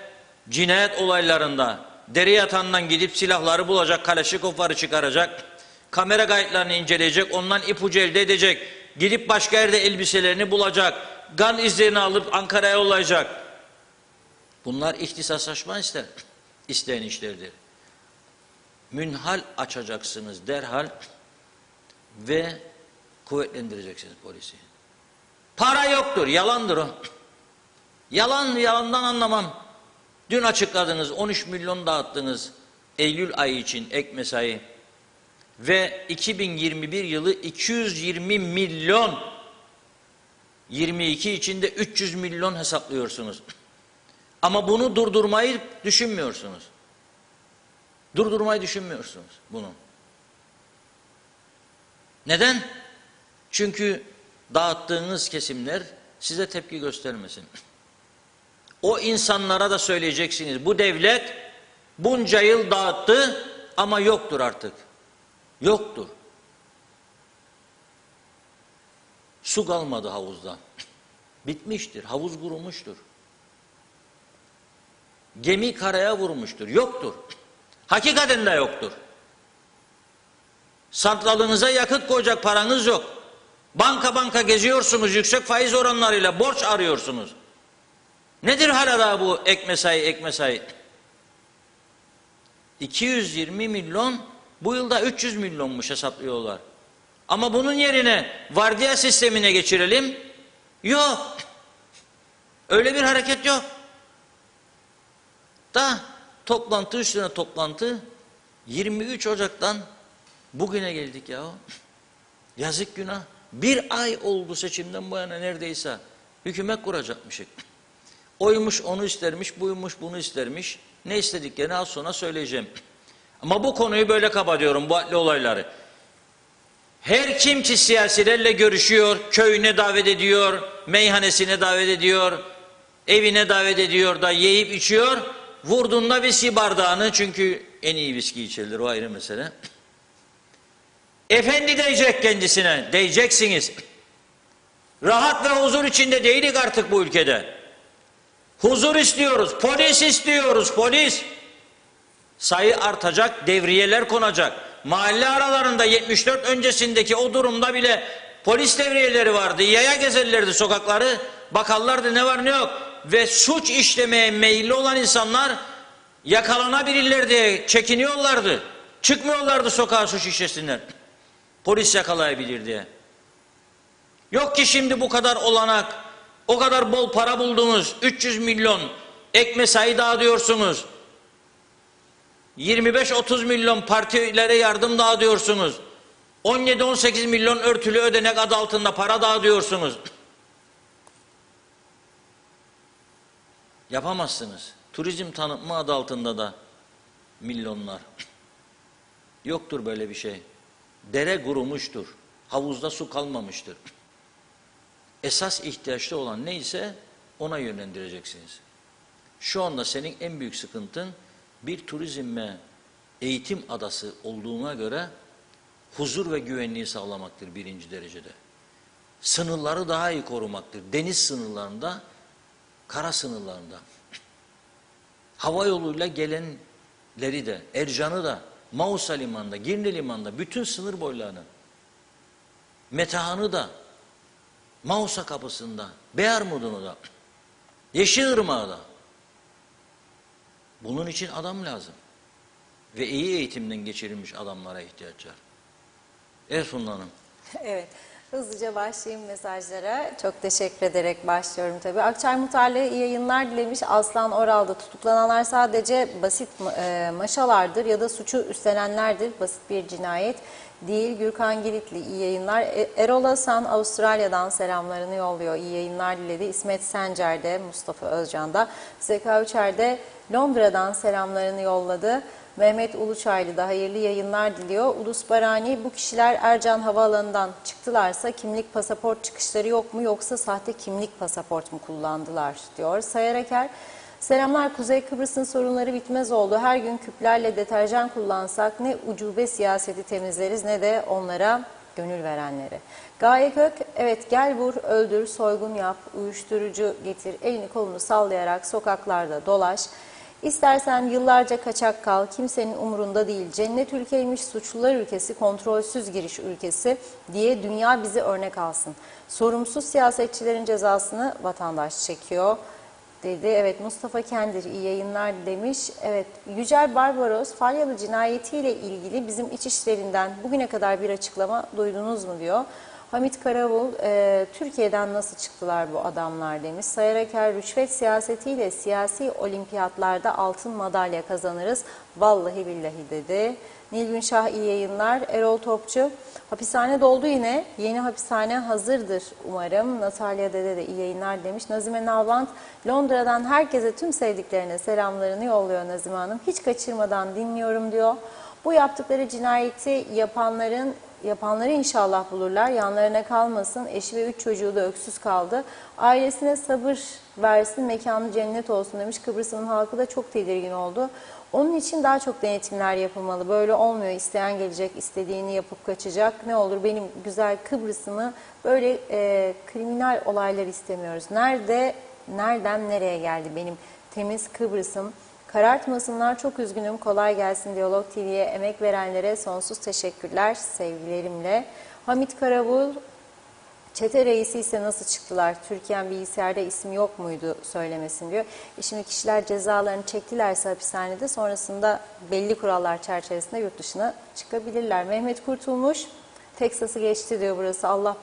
cinayet olaylarında dere yatağından gidip silahları bulacak, Kalaşnikovları çıkaracak, kamera kayıtlarını inceleyecek, ondan ipucu elde edecek, gidip başka yerde elbiselerini bulacak, kan izlerini alıp Ankara'ya yollayacak. Bunlar ihtisaslaşma isteyen işlerdir. Münhal açacaksınız derhal ve kuvvetlendireceksiniz polisi. Para yoktur, yalandır o. Yalandan anlamam. Dün açıkladınız, 13 milyon dağıttınız Eylül ayı için ek mesai ve 2021 yılı 220 milyon, 22 içinde 300 milyon hesaplıyorsunuz. Ama bunu durdurmayı düşünmüyorsunuz. Durdurmayı düşünmüyorsunuz bunu. Neden? Çünkü dağıttığınız kesimler size tepki göstermesin. O insanlara da söyleyeceksiniz. Bu devlet bunca yıl dağıttı ama yoktur artık. Yoktur. Su kalmadı havuzda. Bitmiştir. Havuz kurumuştur. Gemi karaya vurmuştur. Yoktur. Hakikaten de yoktur. Santralınıza yakıt koyacak paranız yok. Banka geziyorsunuz, yüksek faiz oranlarıyla borç arıyorsunuz. Nedir hala da bu ek mesai? 220 milyon, bu yılda 300 milyonmuş hesaplıyorlar. Ama bunun yerine vardiya sistemine geçirelim. Yok. Öyle bir hareket yok. Da toplantı üstüne toplantı, 23 Ocak'tan bugüne geldik ya. Yazık günah. Bir ay oldu seçimden bu yana neredeyse. Hükümet kuracakmışık. Oymuş onu istermiş, buymuş bunu istermiş. Ne istediklerini az sonra söyleyeceğim. Ama bu konuyu böyle kapatıyorum, bu adli olayları. Her kim ki siyasilerle görüşüyor, köyüne davet ediyor, meyhanesine davet ediyor, evine davet ediyor da yiyip içiyor, vurduğunda viski bardağını, çünkü en iyi viski içilir, o ayrı mesele. Efendi diyecek kendisine, diyeceksiniz. Rahat ve huzur içinde değilik artık bu ülkede. Huzur istiyoruz, polis istiyoruz, polis. Sayı artacak, devriyeler konacak. Mahalle aralarında 74 öncesindeki o durumda bile polis devriyeleri vardı. Yaya gezerlerdi sokakları, bakarlardı ne var ne yok. Ve suç işlemeye meyilli olan insanlar yakalanabilirler diye çekiniyorlardı. Çıkmıyorlardı sokağa suç işlesinler. Polis yakalayabilir diye. Yok ki şimdi bu kadar olanak, o kadar bol para buldunuz, 300 milyon ek mesai dağıtıyorsunuz. 25-30 milyon partilere yardım dağıtıyorsunuz. 17-18 milyon örtülü ödenek adı altında para dağıtıyorsunuz. Yapamazsınız. Turizm tanıtma adı altında da milyonlar. Yoktur böyle bir şey. Dere kurumuştur. Havuzda su kalmamıştır. Esas ihtiyaçlı olan neyse ona yönlendireceksiniz. Şu anda senin en büyük sıkıntın bir turizm ve eğitim adası olduğuna göre huzur ve güvenliği sağlamaktır birinci derecede. Sınırları daha iyi korumaktır. Deniz sınırlarında, kara sınırlarında. Hava yoluyla gelenleri de, Ercan'ı da, Mausa limanında, Girne limanında, bütün sınır boylarını, Metahan'ı da, Mausa kapısında, Beyarmud'unu da, Yeşilırmak'ı da. Bunun için adam lazım. Ve iyi eğitimden geçirilmiş adamlara ihtiyaç var. Evet Funda Hanım. Evet. Hızlıca başlayayım mesajlara. Çok teşekkür ederek başlıyorum tabii. Akçay Muhtarlığı iyi yayınlar dilemiş. Aslan Oral'da tutuklananlar sadece basit maşalardır ya da suçu üstlenenlerdir. Basit bir cinayet değil. Gürkan Giritli iyi yayınlar. Erol Hasan Avustralya'dan selamlarını yolluyor. İyi yayınlar diledi. İsmet Sencer de, Mustafa Özcan da. Zeka Üçer de Londra'dan selamlarını yolladı. Mehmet Uluçaylı da hayırlı yayınlar diliyor. Ulus Barani, bu kişiler Ercan Havaalanı'ndan çıktılarsa kimlik pasaport çıkışları yok mu yoksa sahte kimlik pasaport mu kullandılar diyor. Sayar Aker, selamlar, Kuzey Kıbrıs'ın sorunları bitmez oldu. Her gün küplerle deterjan kullansak ne ucube siyaseti temizleriz ne de onlara gönül verenleri. Gaye Kök, evet gel vur, öldür, soygun yap, uyuşturucu getir, elini kolunu sallayarak sokaklarda dolaş. İstersen yıllarca kaçak kal, kimsenin umurunda değil. Cennet ülkeymiş, suçlular ülkesi, kontrolsüz giriş ülkesi diye dünya bizi örnek alsın. Sorumsuz siyasetçilerin cezasını vatandaş çekiyor dedi. Evet, Mustafa Kendir iyi yayınlar demiş. Evet, Yücel Barbaros Falyalı cinayetiyle ilgili bizim iç işlerinden bugüne kadar bir açıklama duydunuz mu diyor. Hamit Karavul, Türkiye'den nasıl çıktılar bu adamlar demiş. Sayar Aker, rüşvet siyasetiyle siyasi olimpiyatlarda altın madalya kazanırız. Vallahi billahi dedi. Nilgün Şah iyi yayınlar. Erol Topçu, hapishane doldu yine. Yeni hapishane hazırdır umarım. Natalya Dede de iyi yayınlar demiş. Nazime Nalbant, Londra'dan herkese tüm sevdiklerine selamlarını yolluyor Nazime Hanım. Hiç kaçırmadan dinliyorum diyor. Bu yaptıkları cinayeti yapanları inşallah bulurlar. Yanlarına kalmasın. Eşi ve 3 çocuğu da öksüz kaldı. Ailesine sabır versin, mekanı cennet olsun demiş. Kıbrıs'ın halkı da çok tedirgin oldu. Onun için daha çok denetimler yapılmalı. Böyle olmuyor. İsteyen gelecek, istediğini yapıp kaçacak. Ne olur benim güzel Kıbrıs'ımı böyle kriminal olaylar istemiyoruz. Nereden nereye geldi benim temiz Kıbrıs'ım? Karartmasınlar, çok üzgünüm, kolay gelsin. Diyalog TV'ye emek verenlere sonsuz teşekkürler, sevgilerimle. Hamit Karavul, çete reisi ise nasıl çıktılar? Türkiye'nin bilgisayarda isim yok muydu söylemesin diyor. Şimdi kişiler cezalarını çektilerse hapishanede sonrasında belli kurallar çerçevesinde yurt dışına çıkabilirler. Mehmet Kurtulmuş, Teksas'ı geçti diyor burası. Allah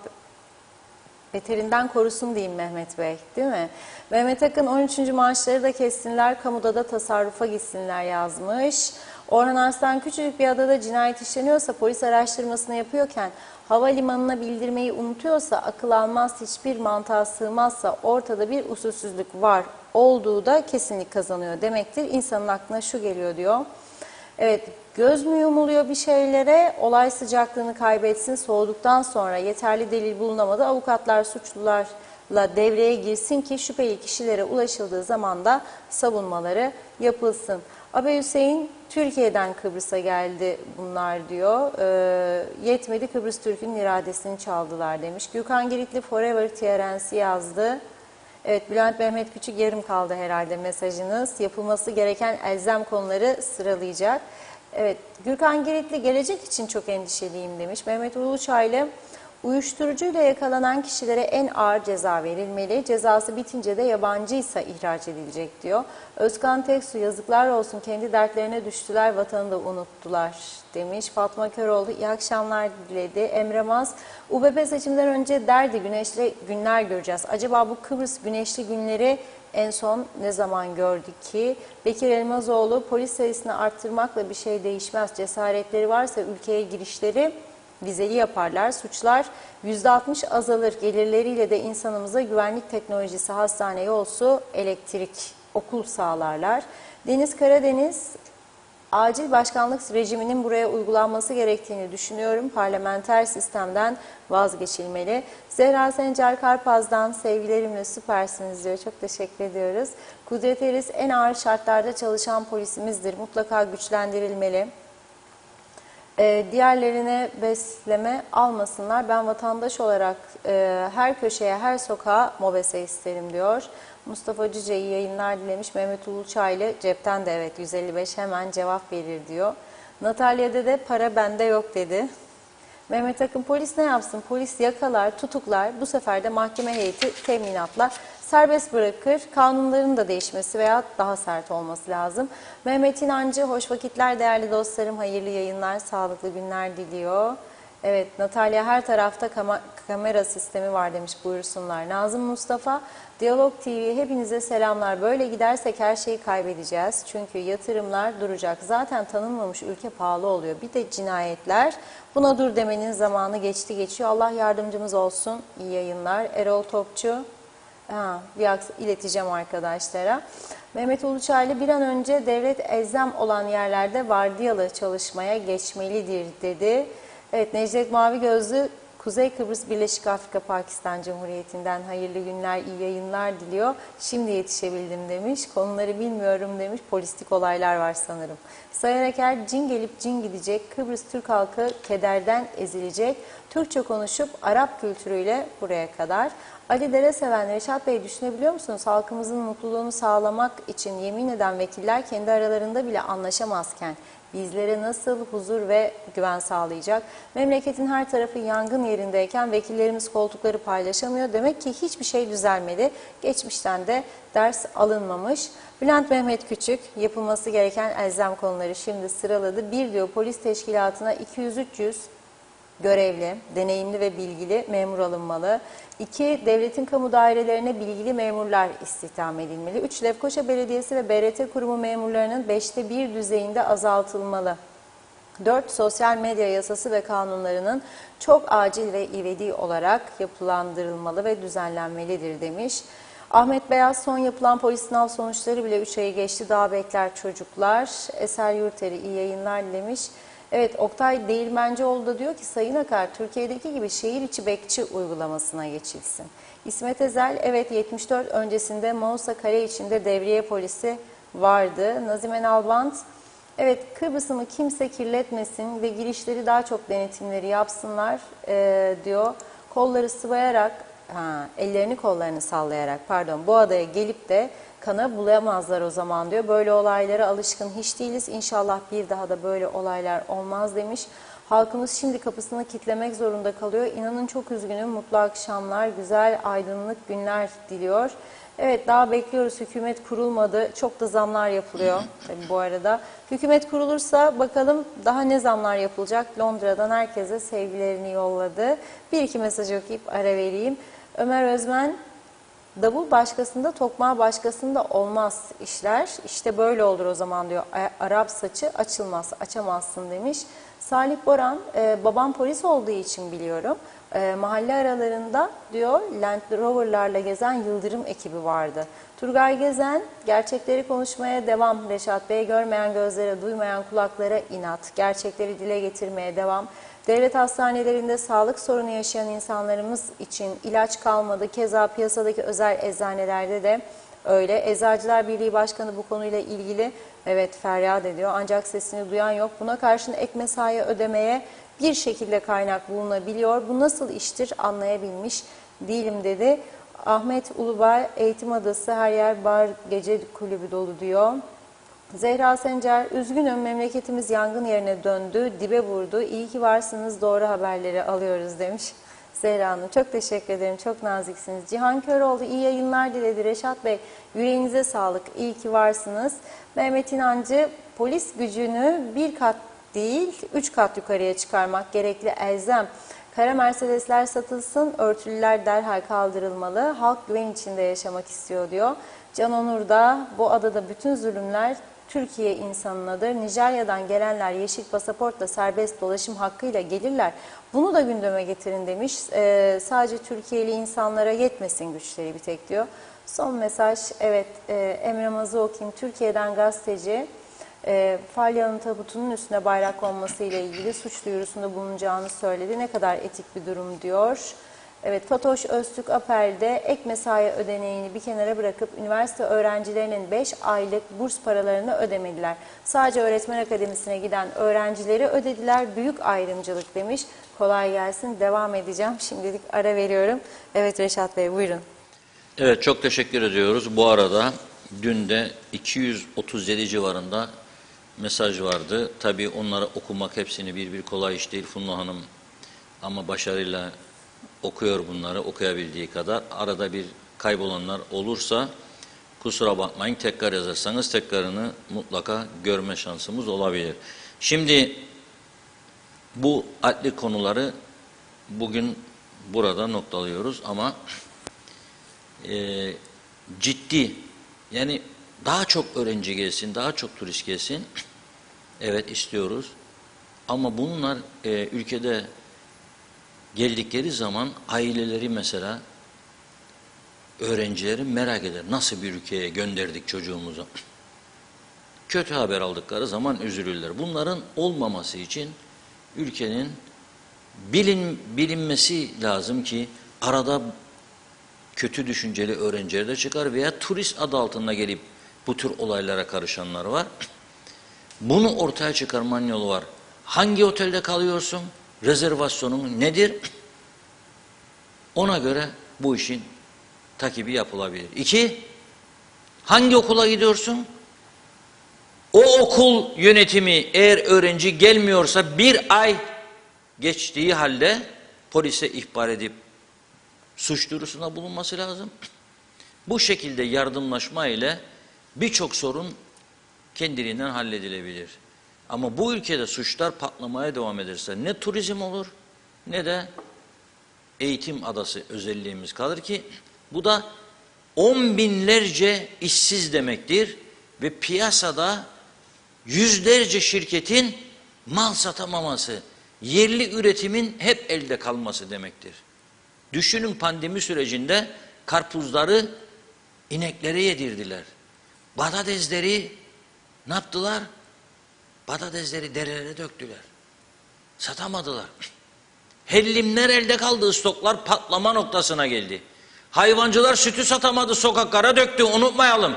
beterinden korusun diyeyim Mehmet Bey, değil mi? Mehmet Akın 13. maaşları da kessinler, kamuda da tasarrufa gitsinler yazmış. Orhan Arslan, küçücük bir adada cinayet işleniyorsa, polis araştırmasını yapıyorken havalimanına bildirmeyi unutuyorsa, akıl almaz, hiçbir mantığa sığmazsa, ortada bir usulsüzlük var olduğu da kesinlik kazanıyor demektir. İnsanın aklına şu geliyor diyor. Evet, göz mü yumuluyor bir şeylere, olay sıcaklığını kaybetsin, soğuduktan sonra yeterli delil bulunamadı. Avukatlar suçlularla devreye girsin ki şüpheli kişilere ulaşıldığı zaman da savunmaları yapılsın. Abi Hüseyin, Türkiye'den Kıbrıs'a geldi bunlar diyor. Yetmedi, Kıbrıs Türk'ün iradesini çaldılar demiş. Gürkan Giritli Forever TRNC yazdı. Evet, Bülent Mehmet Küçük, yarım kaldı herhalde mesajınız. Yapılması gereken elzem konuları sıralayacak. Evet, Gürkan Giritli, gelecek için çok endişeliyim demiş. Mehmet Uluçaylı, uyuşturucuyla yakalanan kişilere en ağır ceza verilmeli. Cezası bitince de yabancıysa ihraç edilecek diyor. Özkan Teksu, yazıklar olsun, kendi dertlerine düştüler, vatanı da unuttular demiş. Fatma Köroğlu, iyi akşamlar diledi. Emre Maz, UBP seçimden önce derdi güneşli günler göreceğiz. Acaba bu Kıbrıs güneşli günleri en son ne zaman gördük ki? Bekir Elmazoğlu, polis sayısını arttırmakla bir şey değişmez. Cesaretleri varsa ülkeye girişleri vizeli yaparlar. Suçlar %60 azalır. Gelirleriyle de insanımıza güvenlik teknolojisi, hastane, yol, su, elektrik, okul sağlarlar. Deniz Karadeniz, acil başkanlık rejiminin buraya uygulanması gerektiğini düşünüyorum. Parlamenter sistemden vazgeçilmeli. Zehra Sencer Karpaz'dan sevgilerimle süpersiniz diyor. Çok teşekkür ediyoruz. Kudret Eris, en ağır şartlarda çalışan polisimizdir. Mutlaka güçlendirilmeli. Diğerlerine besleme almasınlar. Ben vatandaş olarak her köşeye, her sokağa MOBESE isterim diyor. Mustafa Cüce iyi yayınlar dilemiş. Mehmet Uluçaylı, cepten de evet 155 hemen cevap verir diyor. Natalya'da de para bende yok dedi. Mehmet Akın, polis ne yapsın? Polis yakalar, tutuklar. Bu sefer de mahkeme heyeti teminatla serbest bırakır. Kanunların da değişmesi veya daha sert olması lazım. Mehmet İnancı, hoş vakitler değerli dostlarım. Hayırlı yayınlar, sağlıklı günler diliyor. Evet, Natalya her tarafta kamera sistemi var demiş, buyursunlar. Nazım Mustafa, Diyalog TV hepinize selamlar. Böyle gidersek her şeyi kaybedeceğiz. Çünkü yatırımlar duracak. Zaten tanınmamış ülke pahalı oluyor. Bir de cinayetler. Buna dur demenin zamanı geçiyor. Allah yardımcımız olsun. İyi yayınlar. Erol Topçu. İleteceğim arkadaşlara. Mehmet Uluçaylı, bir an önce devlet elzem olan yerlerde vardiyalı çalışmaya geçmelidir dedi. Evet, Necdet Mavi Gözlü, Kuzey Kıbrıs Birleşik Afrika Pakistan Cumhuriyeti'nden hayırlı günler, iyi yayınlar diliyor. Şimdi yetişebildim demiş. Konuları bilmiyorum demiş. Politik olaylar var sanırım. Sayın Eker, cin gelip cin gidecek. Kıbrıs Türk halkı kederden ezilecek. Türkçe konuşup Arap kültürüyle buraya kadar. Ali Dereseven, Reşat Bey, düşünebiliyor musunuz? Halkımızın mutluluğunu sağlamak için yemin eden vekiller kendi aralarında bile anlaşamazken bizlere nasıl huzur ve güven sağlayacak? Memleketin her tarafı yangın yerindeyken vekillerimiz koltukları paylaşamıyor. Demek ki hiçbir şey düzelmedi. Geçmişten de ders alınmamış. Bülent Mehmet Küçük, yapılması gereken elzem konuları şimdi sıraladı. Bir diyor, polis teşkilatına 200-300 görevli, deneyimli ve bilgili memur alınmalı. 2. Devletin kamu dairelerine bilgili memurlar istihdam edilmeli. 3. Lefkoşa Belediyesi ve BRT kurumu memurlarının 5'te 1 düzeyinde azaltılmalı. 4. Sosyal medya yasası ve kanunlarının çok acil ve ivedi olarak yapılandırılmalı ve düzenlenmelidir demiş. Ahmet Beyaz, son yapılan polis sınav sonuçları bile 3 ayı geçti. Daha bekler çocuklar. Eser Yurteri, iyi yayınlar demiş. Evet, Oktay Değirmencioğlu da diyor ki, Sayın Akar, Türkiye'deki gibi şehir içi bekçi uygulamasına geçilsin. İsmet Ezel, evet 74 öncesinde Mausa Kale içinde devriye polisi vardı. Nazime Nalbant, evet Kıbrıs'ımı kimse kirletmesin ve girişleri daha çok denetimleri yapsınlar diyor. Kolları sıvayarak, ellerini kollarını sallayarak bu adaya gelip de kana bulamazlar o zaman diyor. Böyle olaylara alışkın hiç değiliz. İnşallah bir daha da böyle olaylar olmaz demiş. Halkımız şimdi kapısını kilitlemek zorunda kalıyor. İnanın çok üzgünüm. Mutlu akşamlar, güzel aydınlık günler diliyor. Evet, daha bekliyoruz. Hükümet kurulmadı. Çok da zamlar yapılıyor tabii bu arada. Hükümet kurulursa bakalım daha ne zamlar yapılacak. Londra'dan herkese sevgilerini yolladı. Bir iki mesaj okuyup ara vereyim. Ömer Özmen, davul başkasında, tokmağı başkasında olmaz işler. İşte böyle olur o zaman diyor. Arap saçı açılmaz, açamazsın demiş. Salih Boran, babam polis olduğu için biliyorum. Mahalle aralarında diyor Land Rover'larla gezen Yıldırım ekibi vardı. Turgay Gezen, gerçekleri konuşmaya devam. Reşat Bey, görmeyen gözlere, duymayan kulaklara inat. Gerçekleri dile getirmeye devam. Devlet hastanelerinde sağlık sorunu yaşayan insanlarımız için ilaç kalmadı. Keza piyasadaki özel eczanelerde de öyle. Eczacılar Birliği Başkanı bu konuyla ilgili evet feryat ediyor. Ancak sesini duyan yok. Buna karşın ek mesai ödemeye bir şekilde kaynak bulunabiliyor. Bu nasıl iştir anlayabilmiş değilim dedi. Ahmet Ulubay, Eğitim Adası, her yer bar, gece kulübü dolu diyor. Zehra Sencer, üzgünüm memleketimiz yangın yerine döndü, dibe vurdu. İyi ki varsınız, doğru haberleri alıyoruz demiş. Zehra Hanım, çok teşekkür ederim, çok naziksiniz. Cihan Köroğlu, iyi yayınlar diledi. Reşat Bey, yüreğinize sağlık, iyi ki varsınız. Mehmet İnancı, polis gücünü bir kat değil, 3 kat yukarıya çıkarmak gerekli elzem. Kara Mercedesler satılsın, örtülüler derhal kaldırılmalı. Halk güven içinde yaşamak istiyor diyor. Can Onur da, bu adada bütün zulümler Türkiye insanınadır. Nijerya'dan gelenler yeşil pasaportla serbest dolaşım hakkıyla gelirler. Bunu da gündeme getirin demiş. Sadece Türkiye'li insanlara yetmesin güçleri bir tek diyor. Son mesaj, evet Emre Maz'ı okuyayım. Türkiye'den gazeteci, Falyalı'nın tabutunun üstüne bayrak konması ile ilgili suç duyurusunda bulunacağını söyledi. Ne kadar etik bir durum diyor. Evet, Fatoş Öztürk Apel'de ek mesai ödeneğini bir kenara bırakıp üniversite öğrencilerinin 5 aylık burs paralarını ödemediler. Sadece öğretmen akademisine giden öğrencileri ödediler. Büyük ayrımcılık demiş. Kolay gelsin. Devam edeceğim. Şimdilik ara veriyorum. Evet Reşat Bey, buyurun. Evet, çok teşekkür ediyoruz. Bu arada dün de 237 civarında mesaj vardı. Tabii onları okumak hepsini bir kolay iş değil Funda Hanım, ama başarıyla okuyor bunları okuyabildiği kadar. Arada bir kaybolanlar olursa kusura bakmayın, tekrar yazarsanız tekrarını mutlaka görme şansımız olabilir. Şimdi Bu adli konuları bugün burada noktalıyoruz ama ciddi, yani daha çok öğrenci gelsin, daha çok turist gelsin. Evet, istiyoruz. Ama bunlar ülkede geldikleri zaman aileleri, mesela öğrencileri merak eder. Nasıl bir ülkeye gönderdik çocuğumuzu? Kötü haber aldıkları zaman üzülürler. Bunların olmaması için ülkenin bilinmesi lazım ki arada kötü düşünceli öğrenciler de çıkar veya turist adı altında gelip bu tür olaylara karışanlar var. Bunu ortaya çıkarmanın yolu var. Hangi otelde kalıyorsun? Rezervasyonun nedir? Ona göre bu işin takibi yapılabilir. 2, hangi okula gidiyorsun? O okul yönetimi eğer öğrenci gelmiyorsa 1 ay geçtiği halde polise ihbar edip suç duyurusunda bulunması lazım. Bu şekilde yardımlaşma ile birçok sorun kendiliğinden halledilebilir. Ama bu ülkede suçlar patlamaya devam ederse ne turizm olur ne de eğitim adası özelliğimiz kalır ki bu da 10 binlerce işsiz demektir ve piyasada yüzlerce şirketin mal satamaması, yerli üretimin hep elde kalması demektir. Düşünün, pandemi sürecinde karpuzları ineklere yedirdiler. Patatesleri ne yaptılar? Patatesleri derelere döktüler. Satamadılar. Hellimler elde kaldı, stoklar patlama noktasına geldi. Hayvancılar sütü satamadı, sokaklara döktü, unutmayalım.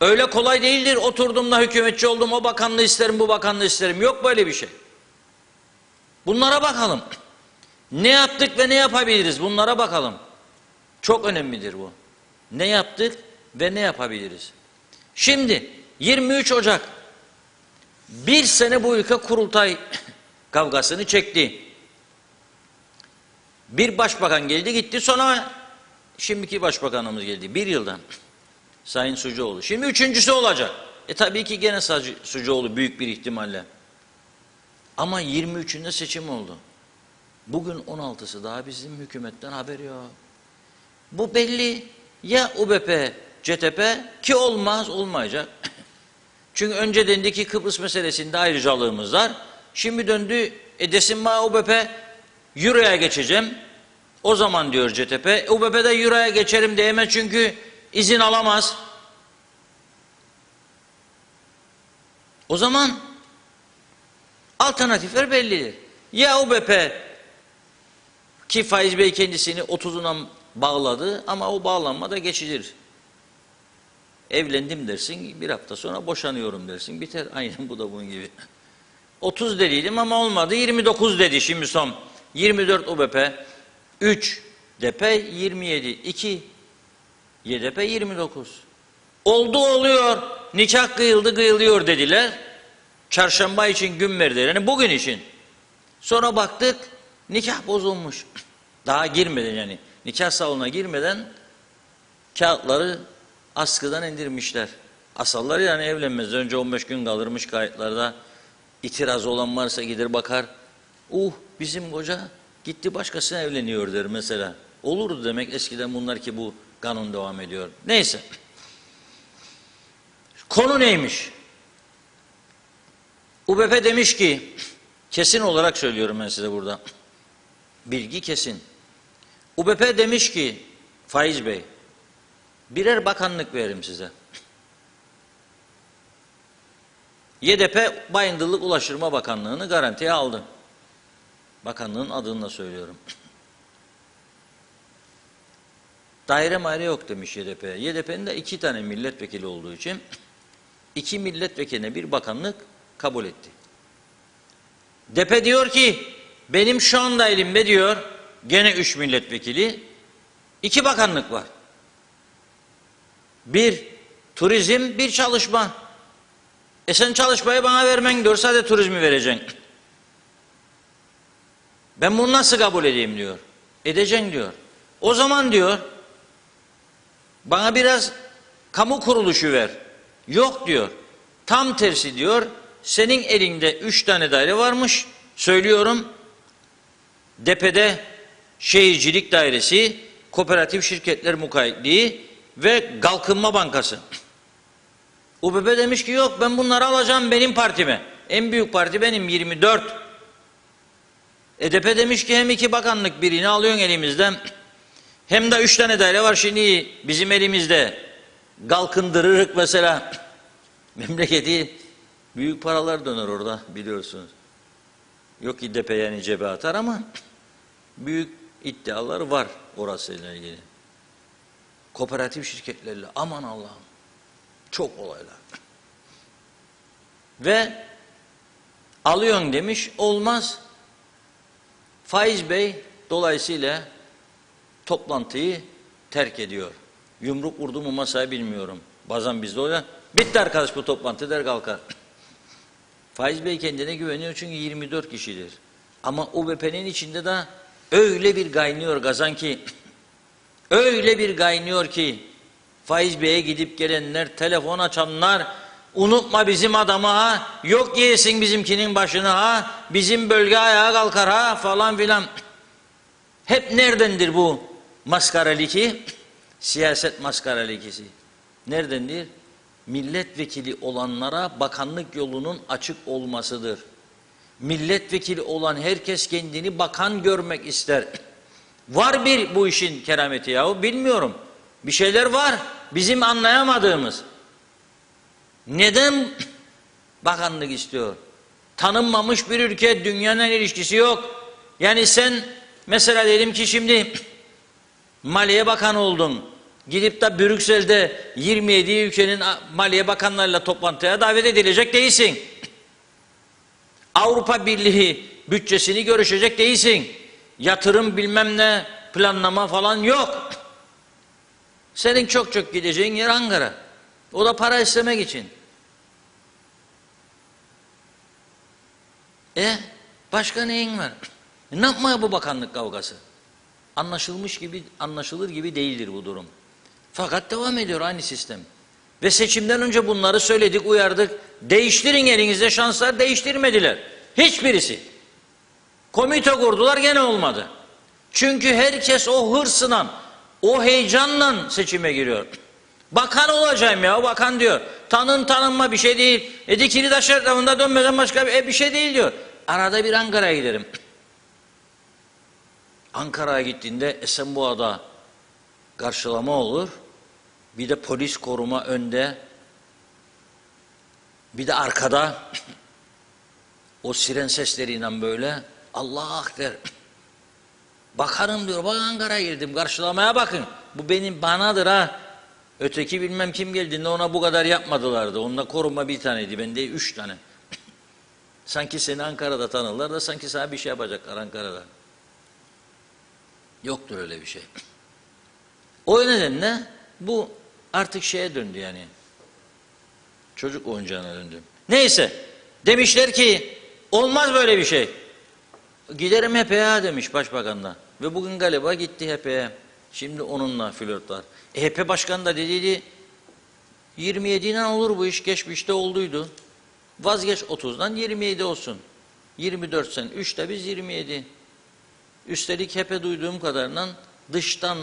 Öyle kolay değildir, oturdum da hükümetçi oldum, o bakanlığı isterim, bu bakanlığı isterim. Yok böyle bir şey. Bunlara bakalım. Ne yaptık ve ne yapabiliriz? Bunlara bakalım. Çok önemlidir bu. Ne yaptık ve ne yapabiliriz? Şimdi 23 Ocak, bir sene bu ülke kurultay kavgasını çekti. Bir başbakan geldi gitti, sonra şimdiki başbakanımız geldi. 1 yıldan. Sayın Sucuoğlu. Şimdi 3.'sü olacak. Tabii ki gene Sucuoğlu büyük bir ihtimalle. Ama 23'ünde seçim oldu. Bugün 16'sı daha bizim hükümetten haberi yok. Bu belli. Ya UBP, CTP ki olmaz, olmayacak. Çünkü önce dendi ki Kıbrıs meselesinde ayrıcalığımız var. Şimdi döndü, desin bana UBP Euro'ya geçeceğim. O zaman diyor CTP, UBP'de Euro'ya geçerim diyemez çünkü izin alamaz. O zaman alternatifler bellidir. Ya UBP ki Faiz Bey kendisini 30'una bağladı ama o bağlanma da geçicidir. Evlendim dersin, 1 hafta sonra boşanıyorum dersin, biter. Aynen, bu da bunun gibi. 30 dediydim ama olmadı, 29 dedi şimdi son. 24 UBP, 3 DP 27, 2 YDP 29. Oldu, oluyor, nikah kıyıldı, kıyılıyor dediler. Çarşamba için gün verdiler, yani bugün için. Sonra baktık nikah bozulmuş. Daha girmeden, yani nikah salonuna girmeden kağıtları askıdan indirmişler. Asallar, yani evlenmez önce 15 gün kalırmış kayıtlarda. İtiraz olan varsa gider bakar. Bizim koca gitti başkasına evleniyor der mesela. Olurdu demek eskiden bunlar ki bu kanun devam ediyor. Neyse. Konu neymiş? UBP demiş ki, kesin olarak söylüyorum ben size burada. Bilgi kesin. UBP demiş ki, Faiz Bey, birer bakanlık veririm size. YDP Bayındırlık Ulaştırma Bakanlığı'nı garantiye aldı. Bakanlığın adını da söylüyorum. Daire maire yok demiş YDP. YDP'nin de 2 tane milletvekili olduğu için 2 milletvekiline bir bakanlık kabul etti. DP diyor ki benim şu anda elimde diyor gene 3 milletvekili, 2 bakanlık var. 1 turizm, 1 çalışma. Sen çalışmayı bana vermen diyor, sadece turizmi vereceksin. Ben bunu nasıl kabul edeyim diyor. Edeceksin diyor. O zaman diyor bana biraz kamu kuruluşu ver. Yok diyor. Tam tersi diyor. senin elinde 3 tane daire varmış. Söylüyorum. DEP'de Şehircilik Dairesi, Kooperatif Şirketler Mukayyetliği ve Kalkınma Bankası. UBB demiş ki yok, ben bunları alacağım benim partime. En büyük parti benim, 24. EDP demiş ki hem 2 bakanlık birini alıyorsun elimizden, hem de 3 tane daire var şimdi bizim elimizde. Kalkındırırık mesela. Memleketi, büyük paralar döner orada biliyorsunuz. Yok ki DP yani cebe atar ama büyük iddialar var orasıyla ilgili. Kooperatif şirketlerle aman Allah'ım çok olaylar. Ve alıyorsun demiş, olmaz. Faiz Bey dolayısıyla toplantıyı terk ediyor. Yumruk vurdu mu masaya bilmiyorum. Bazen bizde oluyor. Bitti arkadaş bu toplantı der kalkar. Faiz Bey kendine güveniyor çünkü 24 kişidir. Ama UBP'nin içinde de öyle bir kaynıyor gazan ki, öyle bir kaynıyor ki, Faiz Bey'e gidip gelenler, telefon açanlar, unutma bizim adamı ha, yok yesin bizimkinin başını ha, bizim bölge ayağa kalkar ha falan filan. Hep neredendir bu maskaraliki? Siyaset maskaralikisi. Neredendir? Milletvekili olanlara bakanlık yolunun açık olmasıdır. Milletvekili olan herkes kendini bakan görmek ister. Var bir bu işin kerameti yahu, bilmiyorum. Bir şeyler var bizim anlayamadığımız. Neden bakanlık istiyor? Tanınmamış bir ülke, dünyanın ilişkisi yok. Yani sen mesela diyelim ki şimdi Maliye Bakanı oldun. Gidip de Brüksel'de 27 ülkenin Maliye Bakanlarıyla toplantıya davet edilecek değilsin. Avrupa Birliği bütçesini görüşecek değilsin. Yatırım bilmem ne planlama falan yok. Senin çok gideceğin yer Ankara. O da para istemek için. Başka neyin var? Ne yapmaya bu bakanlık kavgası? Anlaşılır gibi değildir bu durum. Fakat devam ediyor aynı sistem. Ve seçimden önce bunları söyledik, uyardık. Değiştirin elinizde şanslar, değiştirmediler. Hiçbirisi. Komite kurdular, gene olmadı. Çünkü herkes o hırsla, o heyecanla seçime giriyor. Bakan olacağım ya, bakan diyor. Tanınma bir şey değil. Dikili taş etrafında dönmeden başka bir şey değil diyor. Arada bir Ankara'ya giderim. Ankara'ya gittiğinde Esenboğa'da karşılama olur. Bir de polis koruma önde. Bir de arkada o siren sesleriyle böyle Allah der. Bakarım diyor, bak Ankara'ya girdim, karşılamaya bakın. Bu banadır ha. Öteki bilmem kim geldiğinde ona bu kadar yapmadılardı. Onunla koruma bir taneydi, bende 3 tane. Sanki seni Ankara'da tanırlar da sanki sana bir şey yapacaklar Ankara'da. Yoktur öyle bir şey. O nedenle bu artık şeye döndü yani. Çocuk oyuncağına döndü. Neyse, demişler ki olmaz böyle bir şey. Giderim HP'ye demiş başbakanla. Ve bugün galiba gitti HP'ye. Şimdi onunla flört var. HP başkanı da dediydi 27'den olur bu iş, geçmişte olduydu. Vazgeç 30'dan 27 olsun. 24 sen 3'te biz 27. Üstelik HP duyduğum kadarıyla dıştan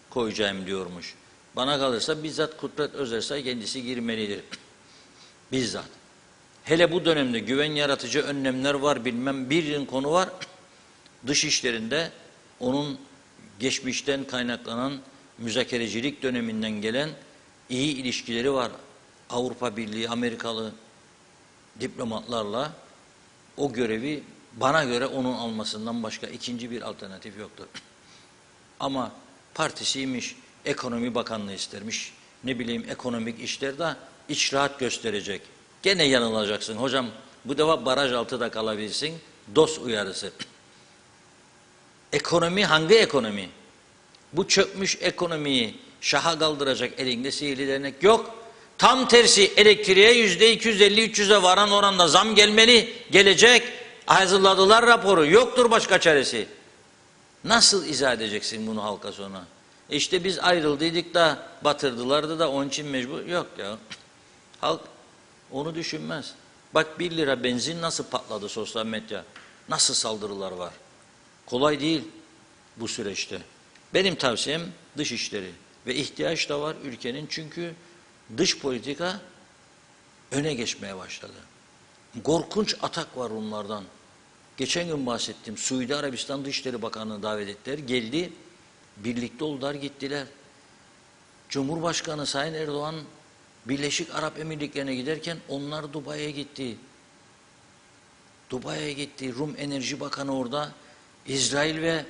koyacağım diyormuş. Bana kalırsa bizzat Kudret Özersay kendisi girmelidir. Bizzat. Hele bu dönemde güven yaratıcı önlemler var, bilmem bir konu var. Dış işlerinde onun geçmişten kaynaklanan müzakerecilik döneminden gelen iyi ilişkileri var. Avrupa Birliği, Amerikalı diplomatlarla o görevi bana göre onun almasından başka ikinci bir alternatif yoktur. Ama partisiymiş, ekonomi bakanlığı istermiş, ne bileyim ekonomik işlerde icraat gösterecek. Gene yanılacaksın hocam, bu defa baraj altıda kalabilsin, DOS uyarısı. Ekonomi hangi ekonomi? Bu çökmüş ekonomiyi şaha kaldıracak elinde sihirli değnek yok. Tam tersi elektriğe %250-300'e varan oranda zam gelmeli, gelecek. Hazırladılar raporu, yoktur başka çaresi. Nasıl izah edeceksin bunu halka sonra? İşte biz ayrıldıydık da batırdılardı da onun için mecbur. Yok ya. Halk onu düşünmez. Bak 1 lira benzin nasıl patladı sosyal medya. Nasıl saldırılar var. Kolay değil bu süreçte. Benim tavsiyem dışişleri ve ihtiyaç da var ülkenin çünkü dış politika öne geçmeye başladı. Korkunç atak var Rumlardan. Geçen gün bahsettim. Suudi Arabistan Dışişleri Bakanı'nı davet ettiler. Geldi. Birlikte oldular gittiler. Cumhurbaşkanı Sayın Erdoğan Birleşik Arap Emirlikleri'ne giderken onlar Dubai'ye gitti. Dubai'ye gitti. Rum Enerji Bakanı orada. İsrail ve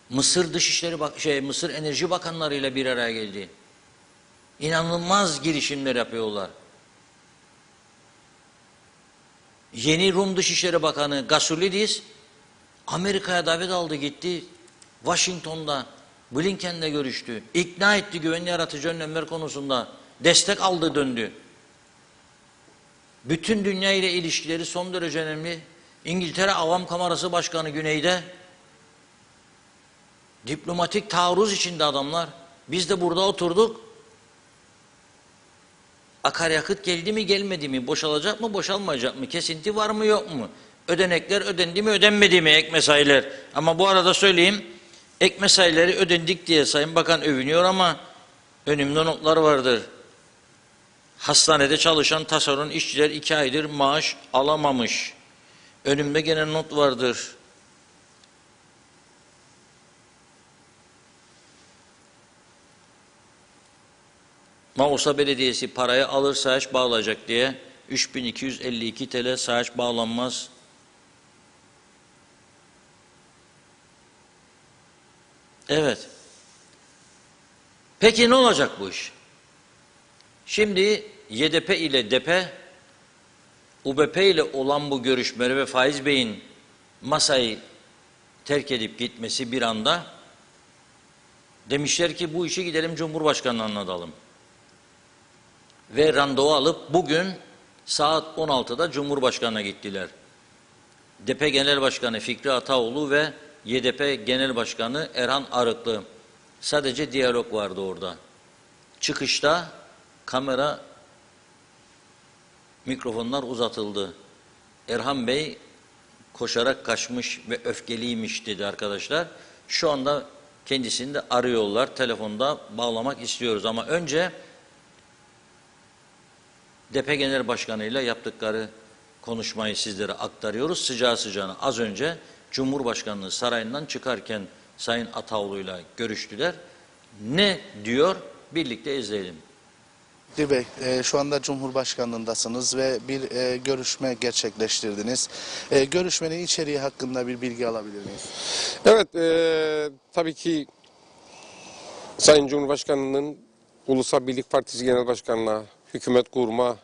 Mısır Mısır Enerji Bakanlarıyla bir araya geldi. İnanılmaz girişimler yapıyorlar. Yeni Rum Dışişleri Bakanı Gasulidis Amerika'ya davet aldı gitti. Washington'da Blinken'le görüştü. İkna etti güvenli yaratıcı önlemler konusunda. Destek aldı döndü. Bütün dünya ile ilişkileri son derece önemli. İngiltere Avam Kamerası Başkanı güneyde. Diplomatik taarruz içinde adamlar. Biz de burada oturduk. Akaryakıt geldi mi gelmedi mi? Boşalacak mı boşalmayacak mı? Kesinti var mı yok mu? Ödenekler ödendi mi ödenmedi mi ek mesailer? Ama bu arada söyleyeyim ek mesaileri ödendik diye Sayın Bakan övünüyor ama önümde notlar vardır. Hastanede çalışan tasarruf işçiler 2 aydır maaş alamamış. Önümde gene not vardır. Mausa Belediyesi parayı alır sayaç bağlayacak diye 3252 TL sayaç bağlanmaz. Evet. Peki ne olacak bu iş? Şimdi YDP ile DP, UBP ile olan bu görüşmeleri ve Faiz Bey'in masayı terk edip gitmesi bir anda demişler ki bu işi gidelim Cumhurbaşkanı'na anlatalım. Ve randevu alıp bugün saat 16'da Cumhurbaşkanı'na gittiler. DP Genel Başkanı Fikri Ataoğlu ve YDP Genel Başkanı Erhan Arıklı. Sadece diyalog vardı orada. Çıkışta kamera, mikrofonlar uzatıldı. Erhan Bey koşarak kaçmış ve öfkeliymiş dedi arkadaşlar. Şu anda kendisini de arıyorlar. Telefonda bağlamak istiyoruz ama önce DP Genel Başkanı ile yaptıkları konuşmayı sizlere aktarıyoruz. Sıcağı sıcağına az önce Cumhurbaşkanlığı sarayından çıkarken Sayın Ataoğlu ile görüştüler. Ne diyor? Birlikte izleyelim. Fikri Bey, şu anda Cumhurbaşkanlığındasınız ve bir görüşme gerçekleştirdiniz. Görüşmenin içeriği hakkında bir bilgi alabilir miyiz? Evet, tabii ki Sayın Cumhurbaşkanı'nın Ulusal Birlik Partisi Genel Başkanı'na hükümet kurma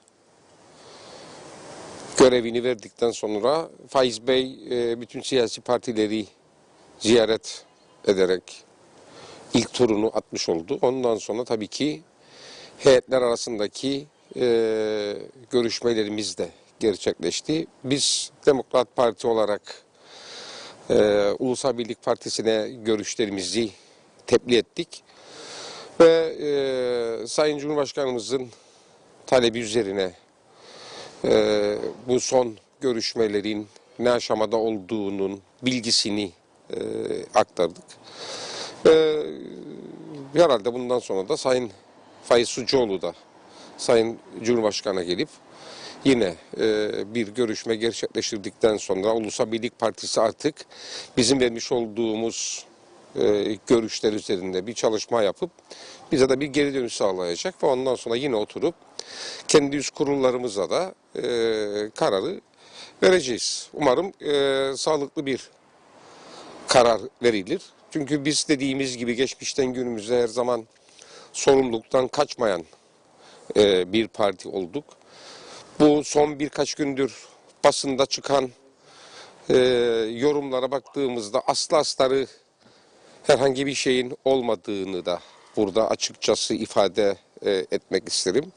görevini verdikten sonra Faiz Bey bütün siyasi partileri ziyaret ederek ilk turunu atmış oldu. Ondan sonra tabii ki heyetler arasındaki görüşmelerimiz de gerçekleşti. Biz Demokrat Parti olarak Ulusal Birlik Partisi'ne görüşlerimizi tebliğ ettik. Ve Sayın Cumhurbaşkanımızın talebi üzerine bu son görüşmelerin ne aşamada olduğunun bilgisini aktardık. Herhalde bundan sonra da Sayın Faiz Sucuoğlu da Sayın Cumhurbaşkanı'na gelip yine bir görüşme gerçekleştirdikten sonra Ulusal Birlik Partisi artık bizim vermiş olduğumuz görüşler üzerinde bir çalışma yapıp bize de bir geri dönüş sağlayacak ve ondan sonra yine oturup kendi üst kurullarımıza da kararı vereceğiz. Umarım sağlıklı bir karar verilir. Çünkü biz dediğimiz gibi geçmişten günümüze her zaman sorumluluktan kaçmayan bir parti olduk. Bu son birkaç gündür basında çıkan yorumlara baktığımızda aslı astarı herhangi bir şeyin olmadığını da burada açıkçası ifade etmek isterim.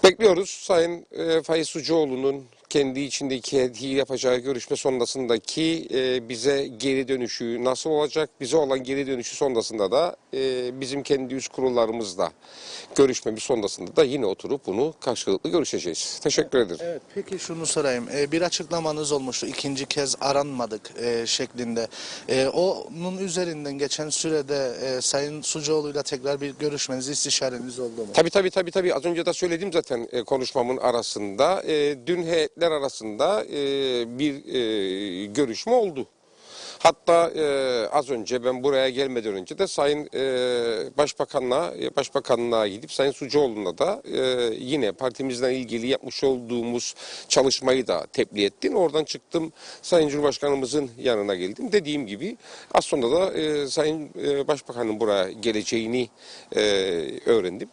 Bekliyoruz Sayın Faiz Sucuoğlu'nun kendi içindeki yapacağı görüşme sonrasındaki bize geri dönüşü nasıl olacak? Bize olan geri dönüşü sonrasında da bizim kendi üst kurullarımızla görüşmemiz sonrasında da yine oturup bunu karşılıklı görüşeceğiz. Teşekkür ederim. Evet, peki şunu sorayım. Bir açıklamanız olmuştu. İkinci kez aranmadık şeklinde. Onun üzerinden geçen sürede Sayın Sucuoğlu'yla tekrar bir görüşmeniz, istişareniz oldu mu? Tabii. Az önce de söyledim zaten konuşmamın arasında. Dün heyetler arasında bir görüşme oldu. Hatta az önce ben buraya gelmeden önce de Sayın Başbakanlığa gidip Sayın Sucuoğlu'na da yine partimizle ilgili yapmış olduğumuz çalışmayı da tebliğ ettim. Oradan çıktım, Sayın Cumhurbaşkanımızın yanına geldim. Dediğim gibi az sonra da Sayın Başbakan'ın buraya geleceğini öğrendim.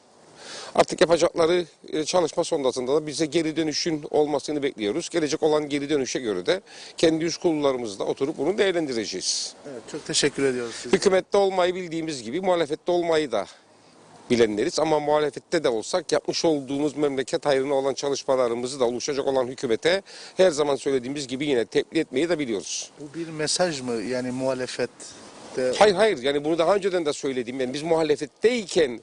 Artık yapacakları çalışma sonrasında da bize geri dönüşün olmasını bekliyoruz. Gelecek olan geri dönüşe göre de kendi üst kurullarımızla oturup bunu değerlendireceğiz. Evet, çok teşekkür ediyoruz size. Hükümette olmayı bildiğimiz gibi muhalefette olmayı da bilenleriz. Ama muhalefette de olsak yapmış olduğumuz memleket hayrına olan çalışmalarımızı da oluşacak olan hükümete her zaman söylediğimiz gibi yine tebliğ etmeyi de biliyoruz. Bu bir mesaj mı? Yani muhalefette... Hayır yani bunu daha önceden de söyledim. Yani biz muhalefetteyken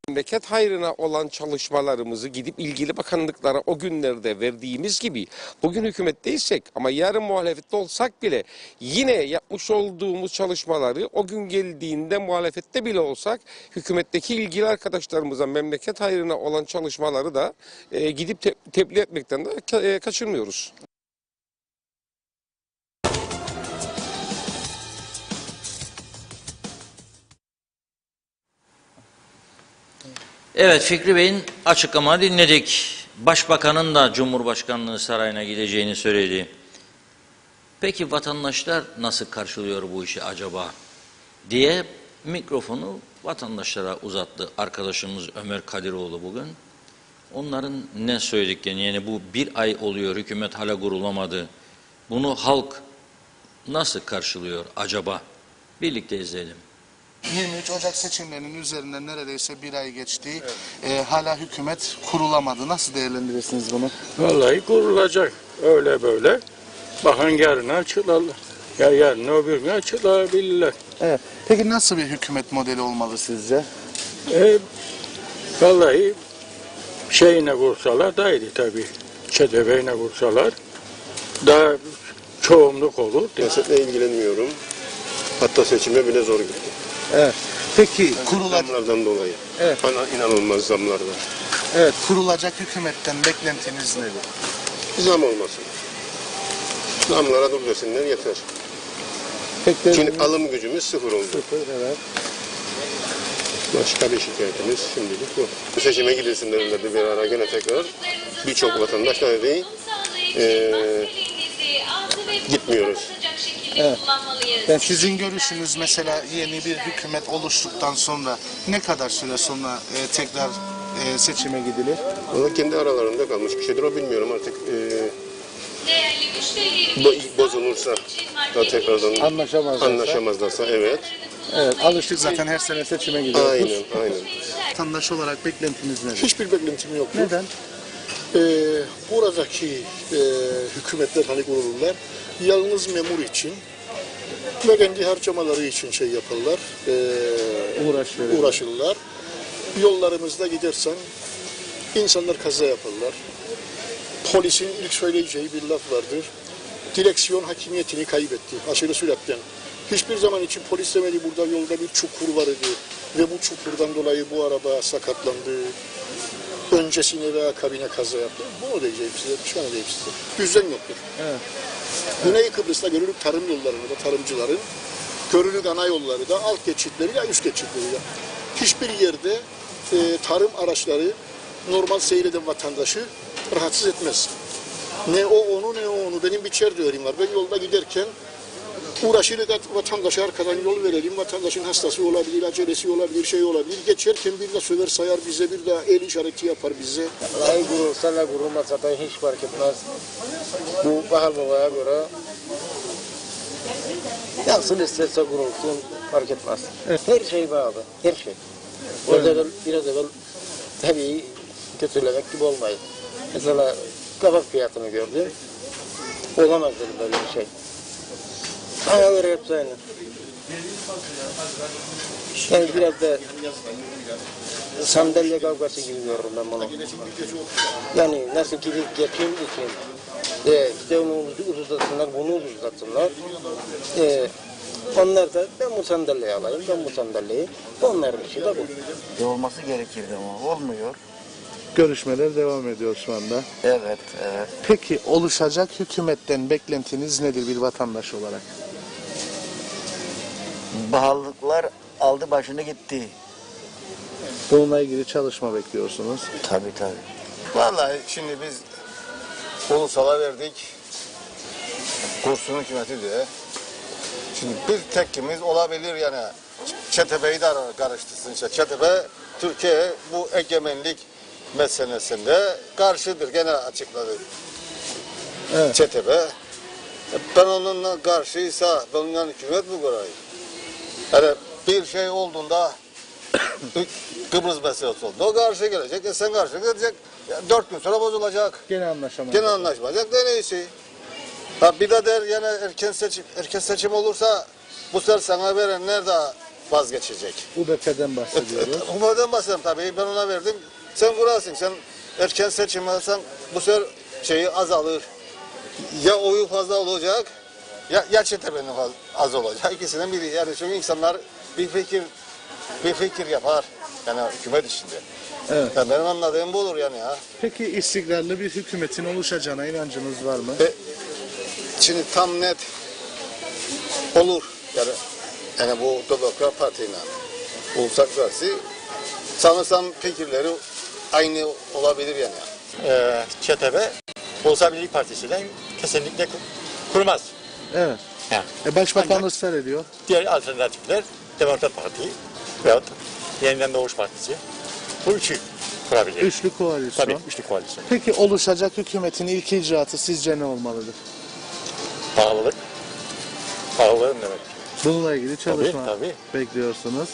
memleket hayrına olan çalışmalarımızı gidip ilgili bakanlıklara o günlerde verdiğimiz gibi bugün hükümetteysek ama yarın muhalefette olsak bile yine yapmış olduğumuz çalışmaları o gün geldiğinde muhalefette bile olsak hükümetteki ilgili arkadaşlarımıza memleket hayrına olan çalışmaları da gidip tebliğ etmekten de kaçırmıyoruz. Evet, Fikri Bey'in açıklamasını dinledik. Başbakanın da Cumhurbaşkanlığı sarayına gideceğini söyledi. Peki vatandaşlar nasıl karşılıyor bu işi acaba diye mikrofonu vatandaşlara uzattı arkadaşımız Ömer Kadiroğlu bugün. Onların ne söylediklerini, yani bu bir ay oluyor hükümet hala kurulamadı. Bunu halk nasıl karşılıyor acaba? Birlikte izleyelim. 23 Ocak seçimlerinin üzerinden neredeyse bir ay geçti. Hala hükümet kurulamadı. Nasıl değerlendirirsiniz bunu? Vallahi kurulacak öyle böyle. Bakın yarın açılarlar. Ya yarın öbür gün açılabilirler. Evet. Peki nasıl bir hükümet modeli olmalı sizce? Vallahi şeyine kursalar daha iyi tabii. ÇDV'ne kursalar daha çoğunluk olur. Siyasetle ilgilenmiyorum. Hatta seçime bile zor gitti. Evet. Peki kurulacak, Zamlardan dolayı. Evet. Bana inanılmaz zamlar var. evet, kurulacak hükümetten beklentiniz nedir? Zam olmasın. Zamlara dur desinler yeter. Peki, Çünkü alım gücümüz sıfır oldu. evet. Başka bir şikayetimiz şimdilik yok. Seçime gidilsinler dedi bir ara gene tekrar. Birçok vatandaş da dedi gitmiyoruz. Evet. Yani sizin görüşünüz mesela yeni bir hükümet oluştuktan sonra ne kadar süre sonra tekrar seçime gidilir? Ama kendi aralarında kalmış bir şeydir o bilmiyorum artık. Bozulursa da tekrardan anlaşamazlarsa evet. Evet, alıştık zaten her sene seçime gidiyoruz. Aynen. Vatandaş olarak beklentiniz nedir? Hiçbir beklentim yoktur. Neden? Buradaki hükümetler hani kurulurlar, yalnız memur için ve kendi harcamaları için şey yaparlar, uğraşırlar. Yollarımızda gidersen insanlar kaza yaparlar. Polisin ilk söyleyeceği bir laf vardır. Direksiyon hakimiyetini kaybetti aşırı süratten. Hiçbir zaman için polis demedi burada yolda bir çukur var idi ve bu çukurdan dolayı bu araba sakatlandı. Öncesine ve akabine kaza yaptı. Bunu diyeceğim size, şu an diyeyim size. Düzen yoktur. Evet. Güney Kıbrıs'ta görülük tarım yollarını da tarımcıların, görülük ana yolları da alt geçitleriyle üst geçitleriyle. Hiçbir yerde tarım araçları normal seyreden vatandaşı rahatsız etmez. Ne o onu ne o onu. Benim bir çerdeverim var. Ben yolda giderken uğraşırız vatandaşa arkadan yol verelim. Vatandaşın hastası olabilir, acelesi olabilir, şey olabilir. Geçerken bir de söver sayar bize, bir de el işareti yapar bize. Vallahi kurulsa da kurulmasa da hiç fark etmez. Bu Bahar Baba'ya göre nasıl isterse kurulsun fark etmez. Her şey bağlı, her şey. Biraz evvel tabii kötülemek gibi olmayın. Mesela kabak fiyatını gördüm. Olamaz dedim böyle bir şey. Ayaları hepsi aynı. Yani biraz da sandalye kavgası gibi görüyorum ben bunu. Yani nasıl ki geçim için işte onu uzatsınlar, bunu uzatsınlar. Onlar da ben bu sandalyeyi alayım, ben bu sandalyeyi. Onların işi de bu. Olması gerekirdi ama olmuyor. Görüşmeler devam ediyor şu anda. Evet, evet. Peki oluşacak hükümetten beklentiniz nedir bir vatandaş olarak? Pahalılıklar aldı başını gitti. Bununla ilgili çalışma bekliyorsunuz. Tabii tabii. Vallahi şimdi biz ulusala verdik. Kursun hükümeti diye. Şimdi bir tekkimiz olabilir yani. ÇTB'yi de karıştırsın işte. ÇTB Türkiye bu egemenlik meselesinde karşıdır. Gene açıkladı. Evet. ÇTB. Ben onunla karşıysa bundan hükümet bu kurayı. Yani bir şey olduğunda Kıbrıs meselesi oldu. O karşı gelecek. Sen karşı gelecek. 4 gün sonra bozulacak. Gene anlaşamayacak. Gene anlaşmayacak da neyse. Ha bir de der yani erken seçim olursa bu sefer sana verenler de vazgeçecek. UBP'den bahsediyoruz. UBP'den bahsediyorum tabii. Ben ona verdim. Sen kurasın. Sen erken seçim alırsan bu sefer şeyi azalır. Ya oyu fazla olacak ya ÇTB'nin az olacak. İkisinden biri. Yani çünkü insanlar bir fikir yapar. Yani hükümet içinde. Evet. Yani benim anladığım bu olur yani ya. Peki istikrarlı bir hükümetin oluşacağına inancınız var mı? Şimdi tam net olur. Yani bu Demokrat Parti'yle Ulusal Partisi sanırsam fikirleri aynı olabilir yani. ÇTB Ulusal Birlik Partisi ile kesinlikle kurmaz. Evet. Yani Başbakan ısrar ediyor. diğer alternatifler Demokrat Parti veyahut Yeniden Doğuş Partisi. Bu üçü kurabilir. Üçlü koalisyon. Tabii üçlü koalisyon. Peki oluşacak hükümetin ilk icraatı sizce ne olmalıdır? Pahalılık. Pahalılığın demek. Bununla ilgili çalışma tabii. bekliyorsunuz.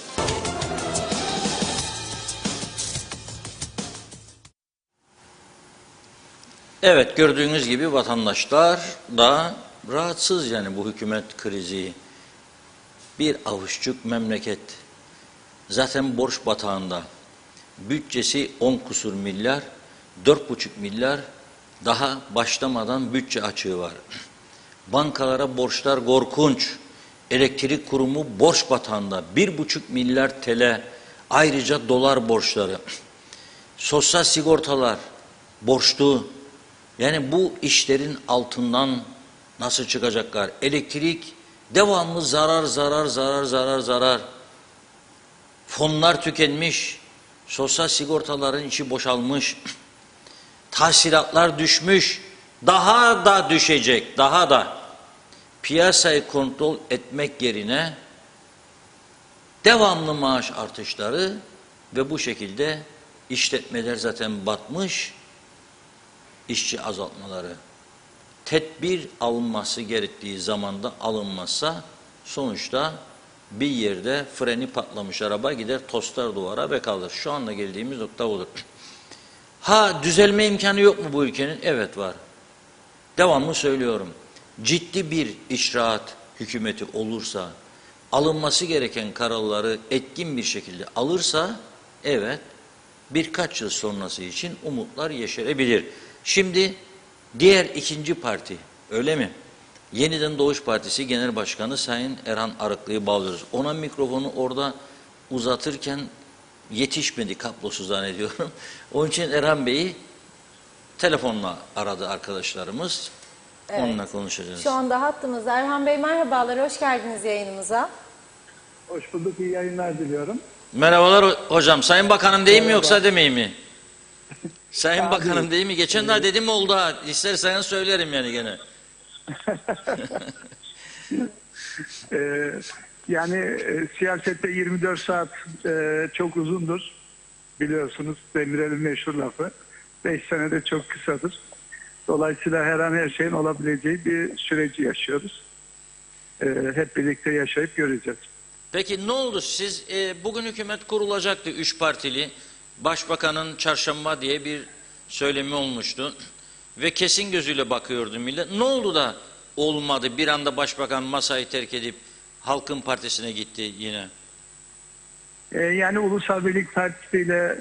Evet, gördüğünüz gibi vatandaşlar da rahatsız yani bu hükümet krizi. Bir avuççuk memleket. Zaten borç batağında. Bütçesi 10 kusur milyar, 4,5 milyar daha başlamadan bütçe açığı var. Bankalara borçlar korkunç. Elektrik kurumu borç batağında. 1,5 milyar TL. Ayrıca dolar borçları. Sosyal sigortalar borçlu. Yani bu işlerin altından nasıl çıkacaklar? Elektrik devamlı zarar. Fonlar tükenmiş. Sosyal sigortaların içi boşalmış. Tahsilatlar düşmüş. Daha da düşecek. Daha da. Piyasayı kontrol etmek yerine devamlı maaş artışları ve bu şekilde işletmeler zaten batmış. İşçi azaltmaları. Tedbir alınması gerektiği zamanda alınmazsa sonuçta bir yerde freni patlamış araba gider tostar duvara ve kalır. Şu anda geldiğimiz nokta olur. Ha düzelme imkanı yok mu bu ülkenin? Evet var. Devamlı söylüyorum. Ciddi bir icraat hükümeti olursa, alınması gereken kararları etkin bir şekilde alırsa, evet birkaç yıl sonrası için umutlar yeşerebilir. Şimdi diğer ikinci parti, öyle mi? Yeniden Doğuş Partisi Genel Başkanı Sayın Erhan Arıklı'yı bağlıyoruz. Ona mikrofonu orada uzatırken yetişmedi, kablosu zannediyorum. Onun için Erhan Bey'i telefonla aradı arkadaşlarımız. Evet. Onunla konuşacağız. Şu anda hattımızda Erhan Bey merhabalar, hoş geldiniz yayınımıza. Hoş bulduk, iyi yayınlar diliyorum. Merhabalar hocam. Sayın Bakanım değil mi yoksa demeyeyim mi? Sayın Bakanım değil mi? Geçen daha dedim oldu ha. İsterseniz söylerim yani gene. Siyasette 24 saat çok uzundur. Biliyorsunuz Demirel'in meşhur lafı. 5 sene de çok kısadır. Dolayısıyla her an her şeyin olabileceği bir süreci yaşıyoruz. Hep birlikte yaşayıp göreceğiz. Peki ne oldu? Siz bugün hükümet kurulacaktı 3 partili. Başbakanın çarşamba diye bir söylemi olmuştu. ve kesin gözüyle bakıyordu millet. Ne oldu da olmadı? Bir anda başbakan masayı terk edip Halkın Partisi'ne gitti yine. Yani Ulusal Birlik Partisi ile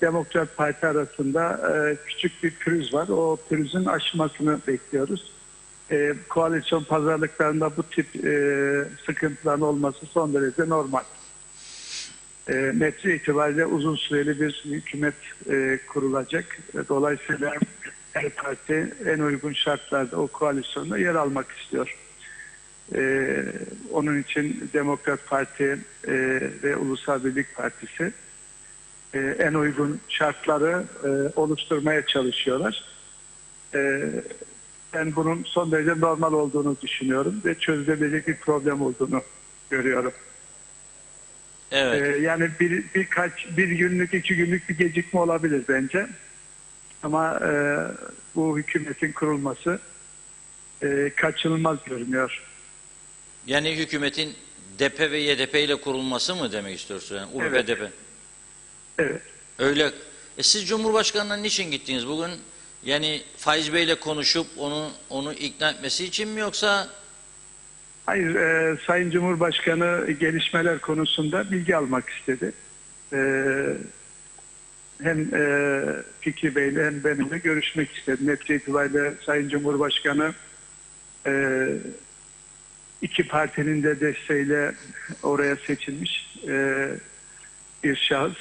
Demokrat Parti arasında küçük bir pürüz var. O pürüzün aşmasını bekliyoruz. Koalisyon pazarlıklarında bu tip sıkıntıların olması son derece normal. Netice itibariyle uzun süreli bir hükümet kurulacak. Dolayısıyla her parti en uygun şartlarda o koalisyonda yer almak istiyor. Onun için Demokrat Parti ve Ulusal Birlik Partisi en uygun şartları oluşturmaya çalışıyorlar. Ben bunun son derece normal olduğunu düşünüyorum ve çözülebilecek bir problem olduğunu görüyorum. Evet. Yani bir günlük, 2 günlük bir gecikme olabilir bence. Ama bu hükümetin kurulması kaçınılmaz görünüyor. Yani hükümetin DP ve YDP ile kurulması mı demek istiyorsun? Yani UBP, Evet. DP. Evet. Öyle. Siz Cumhurbaşkanı'na niçin gittiniz bugün? Yani Faiz Bey'le konuşup onu ikna etmesi için mi yoksa? Hayır, Sayın Cumhurbaşkanı gelişmeler konusunda bilgi almak istedi. Hem Fikri Bey'le hem benimle görüşmek istedi. Netice itibariyle Sayın Cumhurbaşkanı iki partinin de desteğiyle oraya seçilmiş bir şahıs.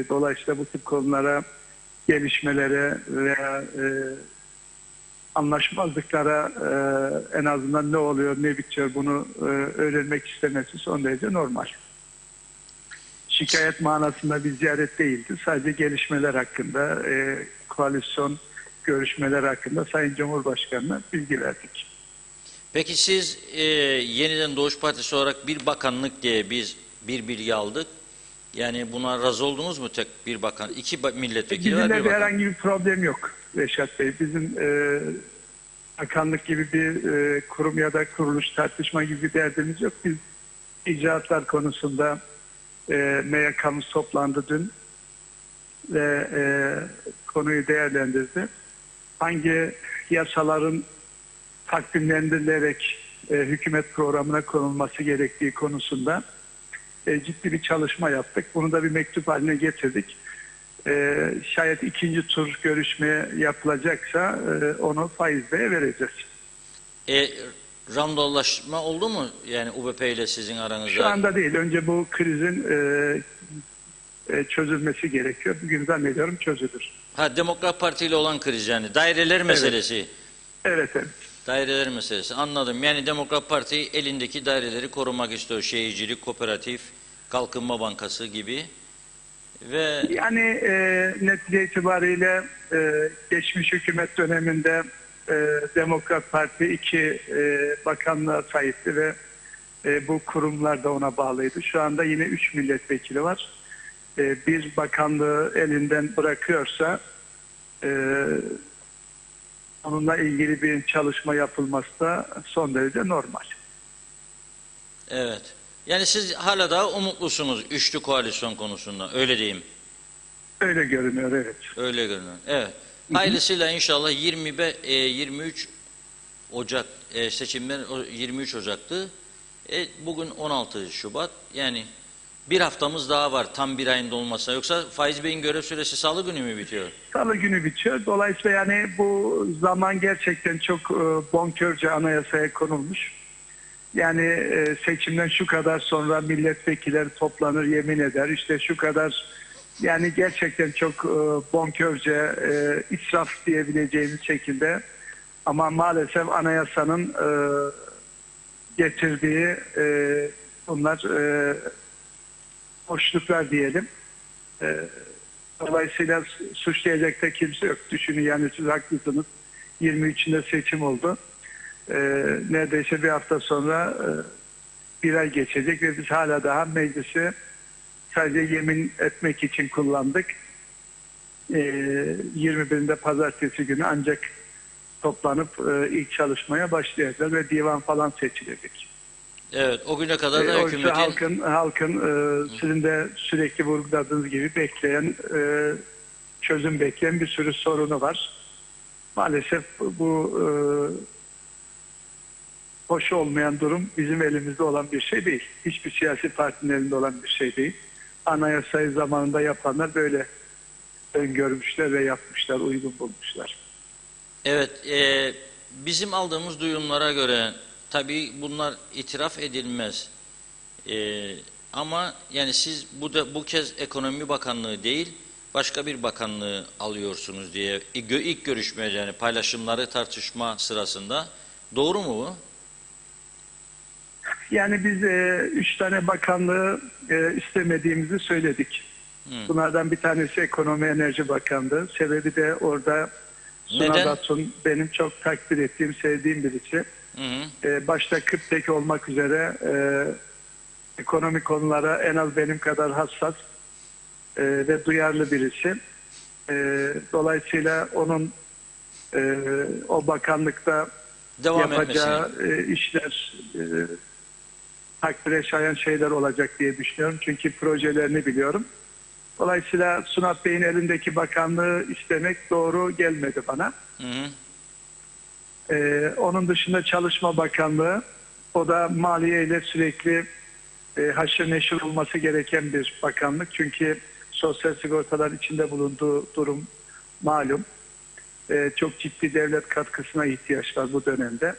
Dolayısıyla bu tip konulara, gelişmelere veya anlaşmazlıklara en azından ne oluyor, ne bitiyor bunu öğrenmek istemesi son derece normal. Şikayet manasında bir ziyaret değildi. Sadece gelişmeler hakkında, koalisyon görüşmeler hakkında Sayın Cumhurbaşkanı'na bilgi verdik. Peki siz yeniden Doğuş Partisi olarak bir bakanlık diye biz bir bilgi aldık. Yani buna razı oldunuz mu tek bir bakan? 2 milletvekili var, bir Bizimle bakan. herhangi bir problem yok Reşat Bey. Bizim bakanlık gibi bir kurum ya da kuruluş tartışma gibi bir derdimiz yok. Biz icraatlar konusunda MYK'mız toplandı dün ve konuyu değerlendirdi. Hangi yasaların takvimlendirilerek hükümet programına konulması gerektiği konusunda ciddi bir çalışma yaptık. Bunu da bir mektup haline getirdik. Şayet ikinci tur görüşme yapılacaksa onu Faiz Bey'e vereceğiz. Randevulaşma oldu mu? Yani UBP ile sizin aranızda? Şu anda değil. Önce bu krizin çözülmesi gerekiyor. Bugün zannediyorum çözülür. Demokrat Parti ile olan kriz yani. Daireler meselesi. Evet. Daireler meselesi. Anladım. Yani Demokrat Parti elindeki daireleri korumak istiyor. Şehircilik, kooperatif, Kalkınma Bankası gibi. Ve yani netice itibariyle geçmiş hükümet döneminde Demokrat Parti 2 bakanlığa sahipti ve bu kurumlar da ona bağlıydı. Şu anda yine 3 milletvekili var. Bir bakanlığı elinden bırakıyorsa onunla ilgili bir çalışma yapılması da son derece normal. evet. Yani siz hala daha umutlusunuz üçlü koalisyon konusunda. Öyle diyeyim. Öyle görünüyor, evet. Öyle görünüyor. Evet. Hayırlısıyla inşallah 23 Ocak seçimler 23 Ocak'tı. Bugün 16 Şubat. Yani bir haftamız daha var tam bir ayın dolmasına. Yoksa Faiz Bey'in görev süresi Salı günü mü bitiyor? Salı günü bitiyor. Dolayısıyla yani bu zaman gerçekten çok bonkörce anayasaya konulmuş. Yani seçimden şu kadar sonra milletvekilleri toplanır, yemin eder. İşte şu kadar, yani gerçekten çok bonkörce, israf diyebileceğimiz şekilde. Ama maalesef anayasanın getirdiği bunlar boşluklar diyelim. Dolayısıyla suçlayacak da kimse yok. Düşünün yani, siz haklısınız. 23'ünde seçim oldu. Neredeyse bir hafta sonra bir ay geçecek ve biz hala daha meclisi sadece yemin etmek için kullandık. 21'inde pazartesi günü ancak toplanıp ilk çalışmaya başlayacağız ve divan falan seçilecek. Evet, o güne kadar da hükümetin... Halkın sizin de sürekli vurguladığınız gibi çözüm bekleyen bir sürü sorunu var. Maalesef bu hoş olmayan durum bizim elimizde olan bir şey değil. Hiçbir siyasi partinin elinde olan bir şey değil. Anayasayı zamanında yapanlar böyle öngörmüşler ve yapmışlar, uygun bulmuşlar. Evet, bizim aldığımız duyumlara göre tabii bunlar itiraf edilmez. Ama yani siz bu kez Ekonomi Bakanlığı değil, başka bir bakanlığı alıyorsunuz diye ilk görüşme, yani paylaşımları tartışma sırasında. Doğru mu bu? Yani biz 3 tane bakanlığı istemediğimizi söyledik. Bunlardan bir tanesi Ekonomi Enerji Bakanlığı. Sebebi de orada Suna Datsun benim çok takdir ettiğim, sevdiğim birisi. Başta Kıptek olmak üzere ekonomik konulara en az benim kadar hassas ve duyarlı birisi. Dolayısıyla onun o bakanlıkta yapacağı işler takdire şayan şeyler olacak diye düşünüyorum. Çünkü projelerini biliyorum. Dolayısıyla Sunat Bey'in elindeki bakanlığı istemek doğru gelmedi bana. Onun dışında Çalışma Bakanlığı, o da maliye ile sürekli haşır neşir olması gereken bir bakanlık. Çünkü sosyal sigortalar içinde bulunduğu durum malum. Çok ciddi devlet katkısına ihtiyaç var bu dönemde.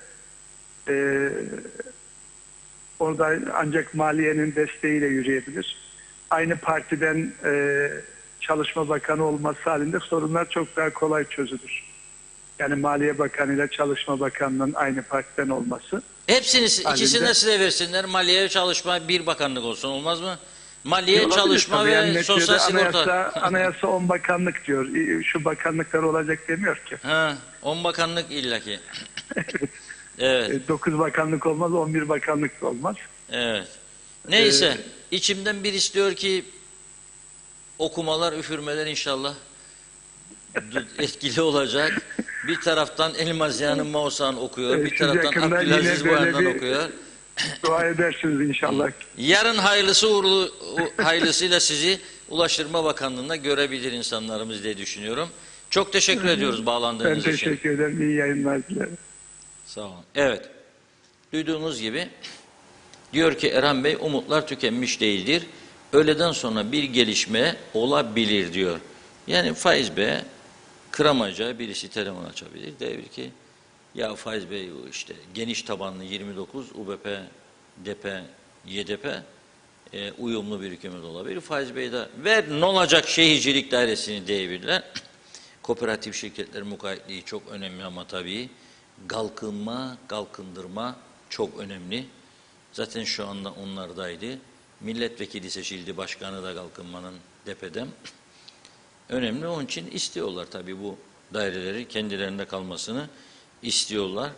Orada ancak maliyenin desteğiyle yürüyebilir. Aynı partiden Çalışma Bakanı olması halinde sorunlar çok daha kolay çözülür. Yani Maliye Bakanı ile Çalışma Bakanı'nın aynı partiden olması. İkisini de size versinler. Maliye, Çalışma bir bakanlık olsun, olmaz mı? Maliye, Çalışma ve yani Sosyal Sigorta. Anayasa 10 bakanlık diyor. Şu bakanlıklar olacak demiyor ki. 10 bakanlık illaki. Evet. 9 bakanlık olmaz, 11 bakanlık da olmaz. Evet. Neyse, içimden bir istiyor ki okumalar, üfürmeler inşallah etkili olacak. Bir taraftan Elmas Ziya Mausan okuyor, bir taraftan Abdülaziz Boyan'dan okuyor. Dua edersiniz inşallah. Yarın hayırlısıyla sizi Ulaştırma Bakanlığı'nda görebilir insanlarımız diye düşünüyorum. Çok teşekkür ediyoruz bağlandığınız için. Ben teşekkür ederim. İyi yayınlar dilerim. Sağ olun. Evet. Duyduğunuz gibi diyor ki Erhan Bey, umutlar tükenmiş değildir. Öğleden sonra bir gelişme olabilir diyor. Yani Faiz Bey kıramayacağı birisi telefon açabilir. Der ki ya Faiz Bey işte geniş tabanlı 29 UBP, DP, YDP uyumlu bir hükümet olabilir. Faiz Bey de ver ne olacak şehircilik dairesini diyebilirler. Kooperatif şirketler mukayyetliği çok önemli ama tabii kalkındırma çok önemli. Zaten şu anda onlardaydı. Milletvekili seçildi, başkanı da kalkınmanın DP'den. Önemli, onun için istiyorlar tabii bu daireleri kendilerinde kalmasını istiyorlar.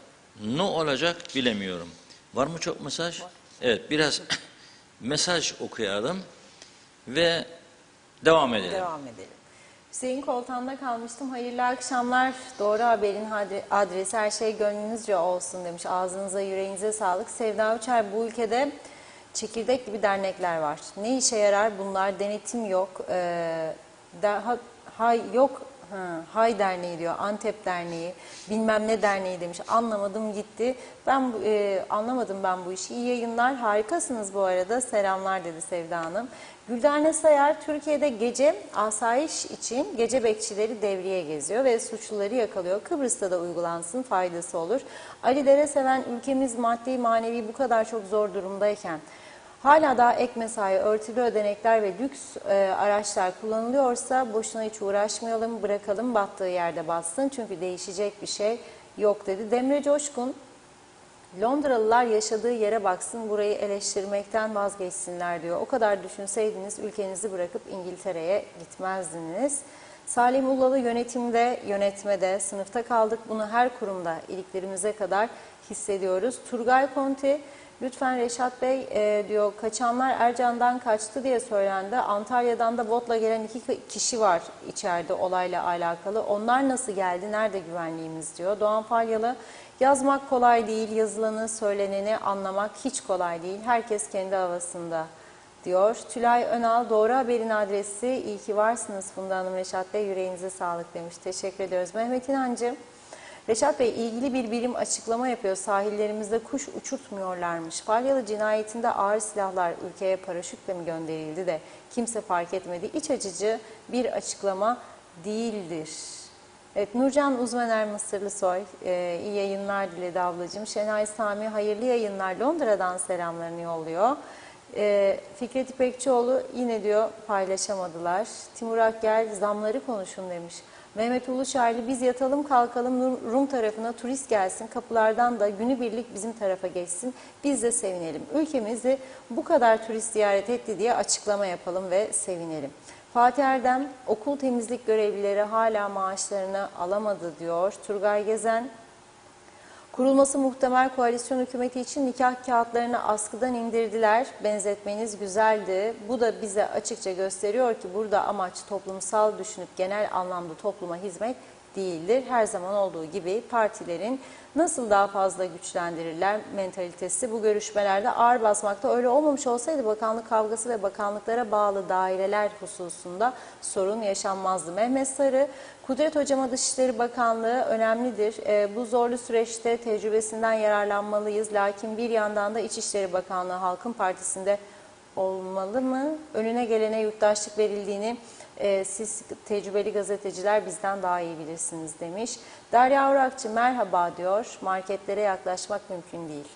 Ne olacak bilemiyorum. Var mı çok mesaj? Evet, biraz mesaj okuyalım ve devam edelim. Devam edelim. Hüseyin Koltan'da kalmıştım. Hayırlı akşamlar. Doğru Haber'in adresi her şey gönlünüzce olsun demiş. Ağzınıza yüreğinize sağlık. Sevda Uçar, bu ülkede çekirdek gibi dernekler var. Ne işe yarar bunlar? Denetim yok. Hay Derneği diyor, Antep Derneği, bilmem ne derneği demiş. Anlamadım gitti. Anlamadım ben bu işi. İyi yayınlar, harikasınız bu arada. Selamlar dedi Sevda Hanım. Güldane Sayar, Türkiye'de gece asayiş için gece bekçileri devriye geziyor ve suçluları yakalıyor. Kıbrıs'ta da uygulansın, faydası olur. Ali Dereseven, ülkemiz maddi manevi bu kadar çok zor durumdayken hala daha ek mesai, örtülü ödenekler ve lüks araçlar kullanılıyorsa boşuna hiç uğraşmayalım, bırakalım battığı yerde batsın. Çünkü değişecek bir şey yok dedi. Demre Coşkun, Londralılar yaşadığı yere baksın, burayı eleştirmekten vazgeçsinler diyor. O kadar düşünseydiniz ülkenizi bırakıp İngiltere'ye gitmezdiniz. Salim Ullalı, yönetimde, yönetmede, sınıfta kaldık. Bunu her kurumda iliklerimize kadar hissediyoruz. Turgay Konti, lütfen Reşat Bey diyor, kaçanlar Ercan'dan kaçtı diye söylendi. Antalya'dan da botla gelen 2 kişi var içeride olayla alakalı. Onlar nasıl geldi? Nerede güvenliğimiz diyor. Doğan Falyalı, yazmak kolay değil, yazılanı, söyleneni anlamak hiç kolay değil. Herkes kendi havasında diyor. Tülay Önal, Doğru Haber'in adresi. İyi ki varsınız Funda Hanım, Reşat Bey, yüreğinize sağlık demiş. Teşekkür ediyoruz. Mehmet İnancı, Reşat Bey, ilgili bir birim açıklama yapıyor. Sahillerimizde kuş uçurtmuyorlarmış. Falyalı cinayetinde ağır silahlar ülkeye paraşütle mi gönderildi de kimse fark etmedi. İç açıcı bir açıklama değildir. Evet, Nurcan Uzmaner Mısırlısoy, iyi yayınlar diledi ablacığım. Şenay Sami, hayırlı yayınlar. Londra'dan selamlarını yolluyor. Fikret İpekçioğlu yine diyor paylaşamadılar. Timur Akgel, zamları konuşun demiş. Mehmet Uluçaylı, biz yatalım kalkalım Rum tarafına turist gelsin, kapılardan da günübirlik bizim tarafa geçsin, biz de sevinelim. Ülkemizi bu kadar turist ziyaret etti diye açıklama yapalım ve sevinelim. Fatih Erdem, okul temizlik görevlileri hala maaşlarını alamadı diyor. Turgay Gezen, kurulması muhtemel koalisyon hükümeti için nikah kağıtlarını askıdan indirdiler. Benzetmeniz güzeldi. Bu da bize açıkça gösteriyor ki burada amaç toplumsal düşünüp genel anlamda topluma hizmet değildir. Her zaman olduğu gibi partilerin nasıl daha fazla güçlendirirler mentalitesi bu görüşmelerde ağır basmakta. Öyle olmamış olsaydı bakanlık kavgası ve bakanlıklara bağlı daireler hususunda sorun yaşanmazdı. Mehmet Sarı, Kudret Hocama Dışişleri Bakanlığı önemlidir. Bu zorlu süreçte tecrübesinden yararlanmalıyız. Lakin bir yandan da İçişleri Bakanlığı Halkın Partisi'nde olmalı mı? Önüne gelene yurttaşlık verildiğini siz tecrübeli gazeteciler bizden daha iyi bilirsiniz demiş. Derya Urakçı merhaba diyor. Marketlere yaklaşmak mümkün değil.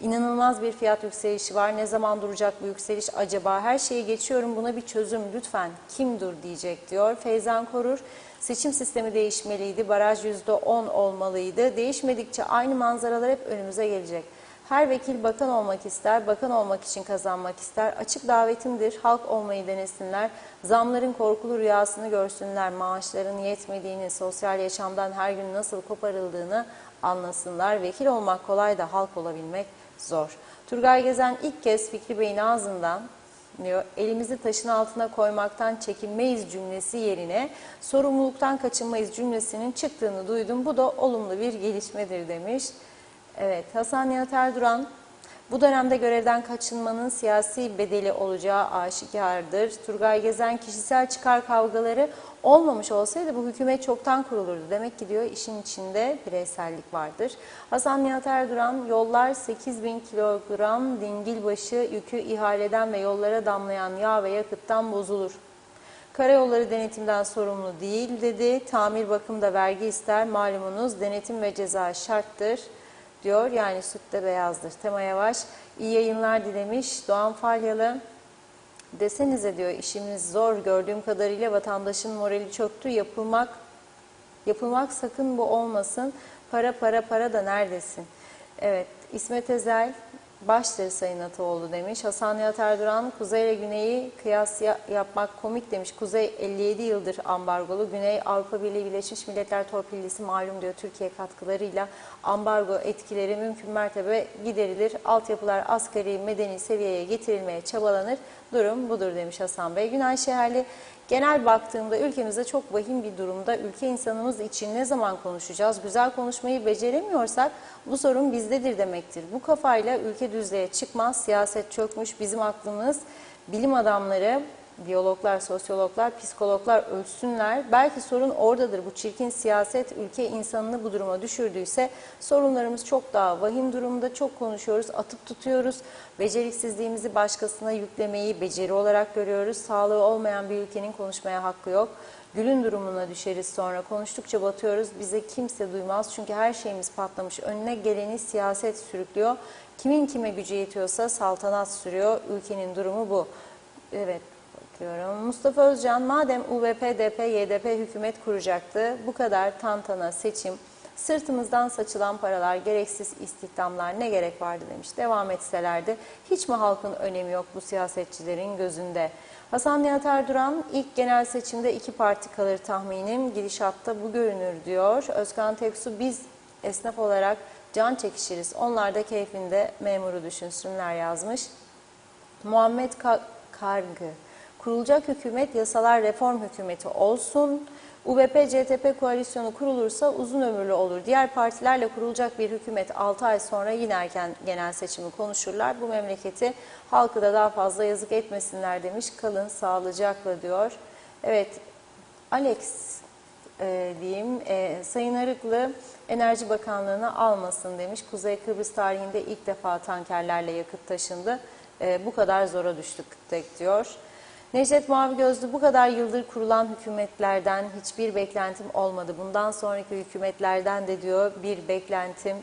İnanılmaz bir fiyat yükselişi var. Ne zaman duracak bu yükseliş acaba? Her şeyi geçiyorum, buna bir çözüm lütfen. Kim dur diyecek diyor. Feyzan Korur, seçim sistemi değişmeliydi. Baraj %10 olmalıydı. Değişmedikçe aynı manzaralar hep önümüze gelecek. Her vekil bakan olmak ister, bakan olmak için kazanmak ister. Açık davetimdir, halk olmayı denesinler. Zamların korkulu rüyasını görsünler. Maaşların yetmediğini, sosyal yaşamdan her gün nasıl koparıldığını anlasınlar. Vekil olmak kolay da halk olabilmek zor. Turgay Gezen ilk kez Fikri Bey'in ağzından diyor, elimizi taşın altına koymaktan çekinmeyiz cümlesi yerine sorumluluktan kaçınmayız cümlesinin çıktığını duydum. Bu da olumlu bir gelişmedir demiş. Evet, Hasan Nihat Erduran, bu dönemde görevden kaçınmanın siyasi bedeli olacağı aşikardır. Turgay Gezen, kişisel çıkar kavgaları olmamış olsaydı bu hükümet çoktan kurulurdu. Demek ki diyor işin içinde bireysellik vardır. Hasan Nihat Erduran, yollar 8.000 kilogram dingilbaşı yükü ihaleden ve yollara damlayan yağ ve yakıttan bozulur. Karayolları denetimden sorumlu değil dedi. Tamir bakımda vergi ister. Malumunuz denetim ve ceza şarttır diyor. Yani süt de beyazdır. Tema Yavaş, iyi yayınlar dilemiş. Doğan Falyalı, desenize diyor işimiz zor. Gördüğüm kadarıyla vatandaşın morali çöktü. Yapılmak sakın bu olmasın. Para da neredesin? Evet, İsmet Ezel, baştır Sayın Ataoğlu demiş. Hasan Nihat Erduran, Kuzey ile Güney'i kıyas yapmak komik demiş. Kuzey 57 yıldır ambargolu. Güney Avrupa Birliği Birleşmiş Milletler torpillisi malum diyor. Türkiye katkılarıyla ambargo etkileri mümkün mertebe giderilir. Altyapılar asgari medeni seviyeye getirilmeye çabalanır. Durum budur demiş Hasan Bey. Günay Şeherli, genel baktığımda ülkemizde çok vahim bir durumda. Ülke insanımız için ne zaman konuşacağız? Güzel konuşmayı beceremiyorsak bu sorun bizdedir demektir. Bu kafayla ülke düzlüğe çıkmaz. Siyaset çökmüş. Bizim aklımız, bilim adamları, biyologlar, sosyologlar, psikologlar ölçsünler. Belki sorun oradadır. Bu çirkin siyaset ülke insanını bu duruma düşürdüyse sorunlarımız çok daha vahim durumda. Çok konuşuyoruz, atıp tutuyoruz. Beceriksizliğimizi başkasına yüklemeyi beceri olarak görüyoruz. Sağlığı olmayan bir ülkenin konuşmaya hakkı yok. Gülün durumuna düşeriz sonra. Konuştukça batıyoruz. Bize kimse duymaz. Çünkü her şeyimiz patlamış. Önüne geleni siyaset sürüklüyor. Kimin kime gücü yetiyorsa saltanat sürüyor. Ülkenin durumu bu. Evet. Mustafa Özcan, madem UVP, DP, YDP hükümet kuracaktı, bu kadar tantana, seçim, sırtımızdan saçılan paralar, gereksiz istihdamlar ne gerek vardı demiş. Devam etselerdi hiç mi halkın önemi yok bu siyasetçilerin gözünde? Hasan Nihat Erduran, ilk genel seçimde 2 parti kalır tahminim, gidişatta bu görünür diyor. Özkan Teksu, biz esnaf olarak can çekişiriz, onlar da keyfinde memuru düşünsünler yazmış. Muhammed Kargı, kurulacak hükümet yasalar reform hükümeti olsun. UVP-CTP koalisyonu kurulursa uzun ömürlü olur. Diğer partilerle kurulacak bir hükümet 6 ay sonra yine erken genel seçimi konuşurlar. Bu memleketi halkı da daha fazla yazık etmesinler demiş. Kalın sağlıcakla diyor. Evet, Alex, diyeyim. Sayın Arıklı Enerji Bakanlığı'na almasın demiş. Kuzey Kıbrıs tarihinde ilk defa tankerlerle yakıt taşındı. Bu kadar zora düştük diyor. Necdet Mavi Gözlü, bu kadar yıldır kurulan hükümetlerden hiçbir beklentim olmadı. Bundan sonraki hükümetlerden de diyor bir beklentim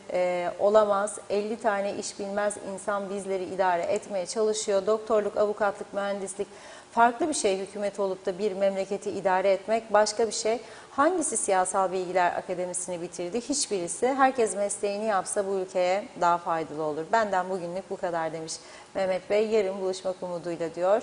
olamaz. 50 tane iş bilmez insan bizleri idare etmeye çalışıyor. Doktorluk, avukatlık, mühendislik farklı bir şey, hükümet olup da bir memleketi idare etmek başka bir şey. Hangisi Siyasal Bilgiler Akademisi'ni bitirdi? Hiçbirisi. Herkes mesleğini yapsa bu ülkeye daha faydalı olur. Benden bugünlük bu kadar demiş Mehmet Bey. Yarın buluşmak umuduyla diyor.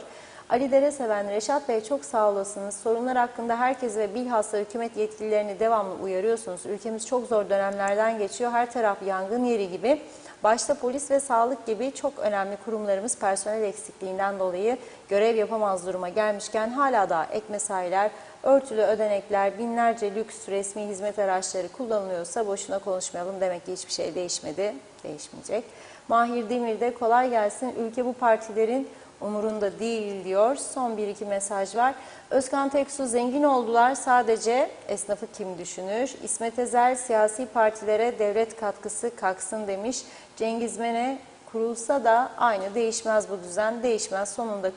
Ali Dereseven, Reşat Bey çok sağ olasınız. Sorunlar hakkında herkes ve bilhassa hükümet yetkililerini devamlı uyarıyorsunuz. Ülkemiz çok zor dönemlerden geçiyor. Her taraf yangın yeri gibi. Başta polis ve sağlık gibi çok önemli kurumlarımız personel eksikliğinden dolayı görev yapamaz duruma gelmişken hala da ek mesailer, örtülü ödenekler, binlerce lüks resmi hizmet araçları kullanılıyorsa boşuna konuşmayalım. Demek ki hiçbir şey değişmedi, değişmeyecek. Mahir Demir de kolay gelsin. Ülke bu partilerin umurunda değil diyor. Son 1-2 mesaj var. Özkan Teksu, zengin oldular, sadece esnafı kim düşünür? İsmet Ezel, siyasi partilere devlet katkısı kalksın demiş. Cengiz Mene, kurulsa da aynı değişmez bu düzen, değişmez. Sonunda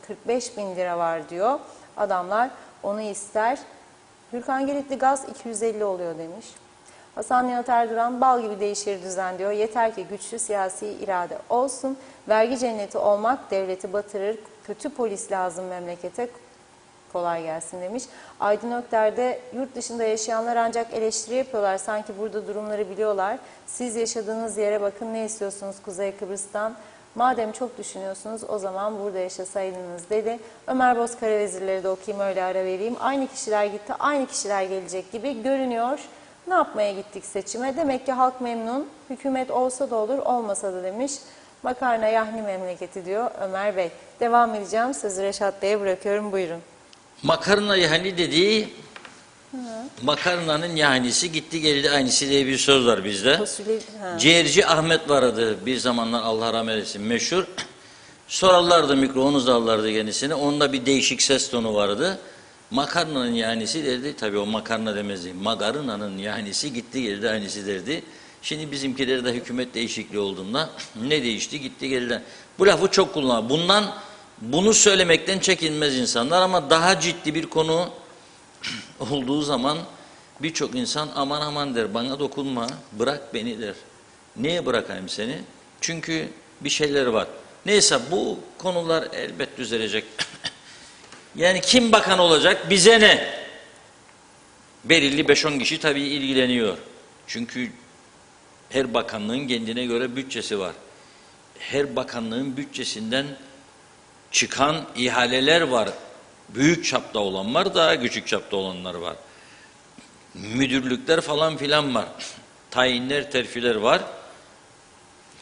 45 bin lira var diyor. Adamlar onu ister. Gürkan Giritli, gaz 250 oluyor demiş. Hasan Nihat Erduran, bal gibi değişir düzen diyor. Yeter ki güçlü siyasi irade olsun. Vergi cenneti olmak devleti batırır. Kötü polis lazım memlekete. Kolay gelsin demiş. Aydın Ökter de yurt dışında yaşayanlar ancak eleştiri yapıyorlar. Sanki burada durumları biliyorlar. Siz yaşadığınız yere bakın, ne istiyorsunuz Kuzey Kıbrıs'tan? Madem çok düşünüyorsunuz o zaman burada yaşasaydınız dedi. Ömer Bozkara vezirleri de okuyayım, öyle ara vereyim. Aynı kişiler gitti, aynı kişiler gelecek gibi görünüyor. Ne yapmaya gittik seçime? Demek ki halk memnun. Hükümet olsa da olur, olmasa da demiş. Makarna yahni memleketi diyor Ömer Bey. Devam edeceğim. Sözü Reşat Bey'e bırakıyorum. Buyurun. Makarna yahni dediği, makarnanın yahnisi gitti geldi aynısı diye bir söz var bizde. Ciğerci Ahmet vardı bir zamanlar, Allah rahmet eylesin, meşhur. Sorarlardı, mikrofonu alırlardı kendisine. Onda bir değişik ses tonu vardı. Makarnanın yahnisi derdi. Tabii o makarna demezdi. Makarnanın yahnisi gitti geldi aynısı derdi. Şimdi bizimkileri de hükümet değişikliği olduğunda ne değişti? Gitti geldi. Bu lafı çok kullanılır. Bunu söylemekten çekinmez insanlar ama daha ciddi bir konu olduğu zaman birçok insan aman aman der, bana dokunma, bırak beni der. Niye bırakayım seni? Çünkü bir şeyler var. Neyse, bu konular elbet düzelecek. Yani kim bakan olacak, bize ne? Belirli 5-10 kişi tabii ilgileniyor. Çünkü her bakanlığın kendine göre bütçesi var. Her bakanlığın bütçesinden çıkan ihaleler var. Büyük çapta olan var, daha küçük çapta olanlar var. Müdürlükler falan filan var. Tayinler, terfiler var.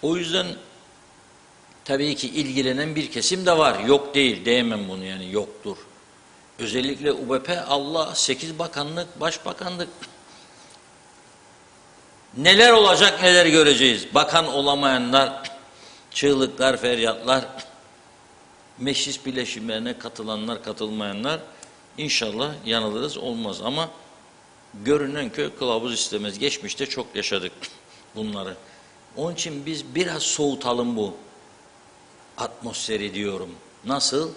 O yüzden tabii ki ilgilenen bir kesim de var. Yok değil, diyemem bunu, yani yoktur. Özellikle UBP, Allah, 8 bakanlık, başbakanlık. Neler olacak, neler göreceğiz. Bakan olamayanlar, çığlıklar, feryatlar, meclis bileşimlerine katılanlar, katılmayanlar, inşallah yanılırız, olmaz ama görünen köy kılavuz istemez. Geçmişte çok yaşadık bunları. Onun için biz biraz soğutalım bu atmosferi diyorum. Nasıl?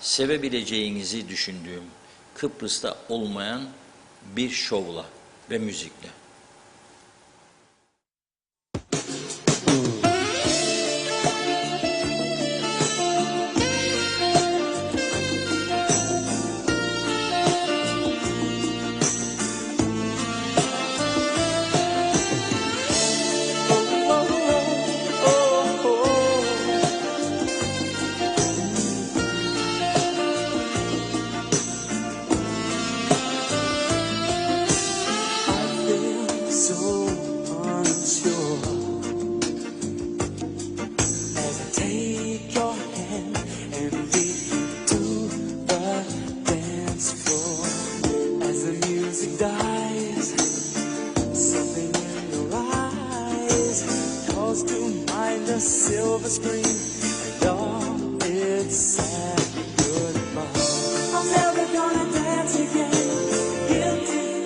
Sevebileceğinizi düşündüğüm Kıbrıs'ta olmayan bir şovla ve müzikle. Silver screen and all its sad goodbye. I'm never gonna dance again. Guilty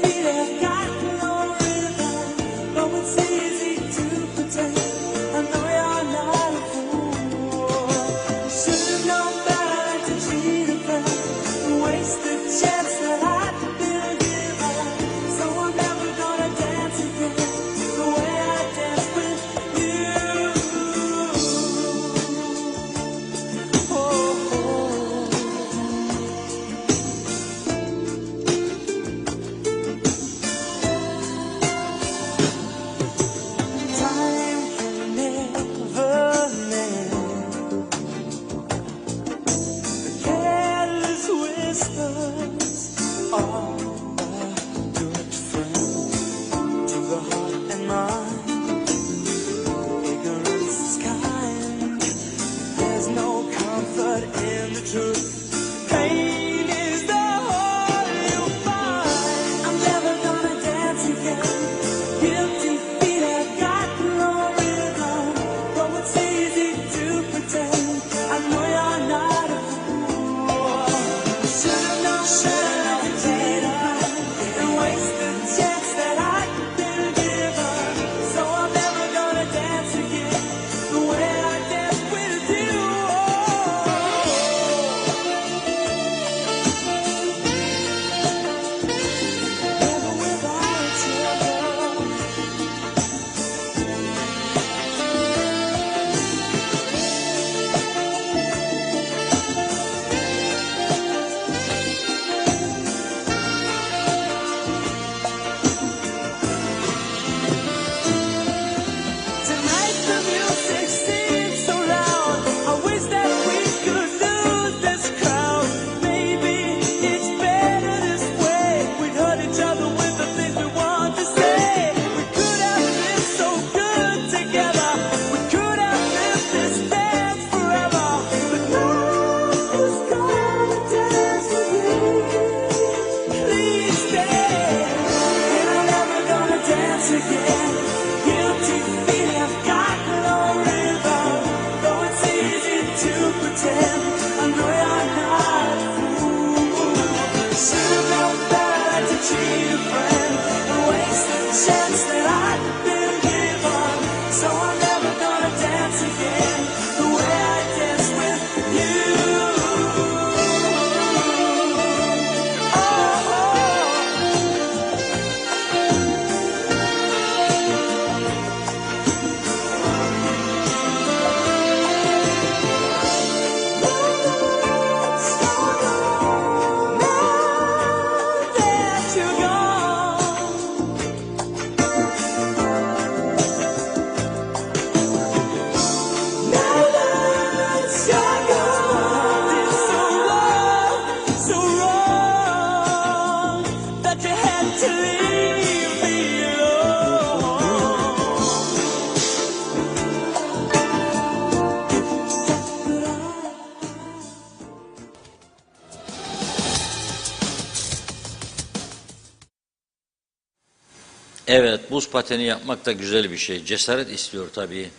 Evet, buz pateni yapmak da güzel bir şey. Cesaret istiyor tabii.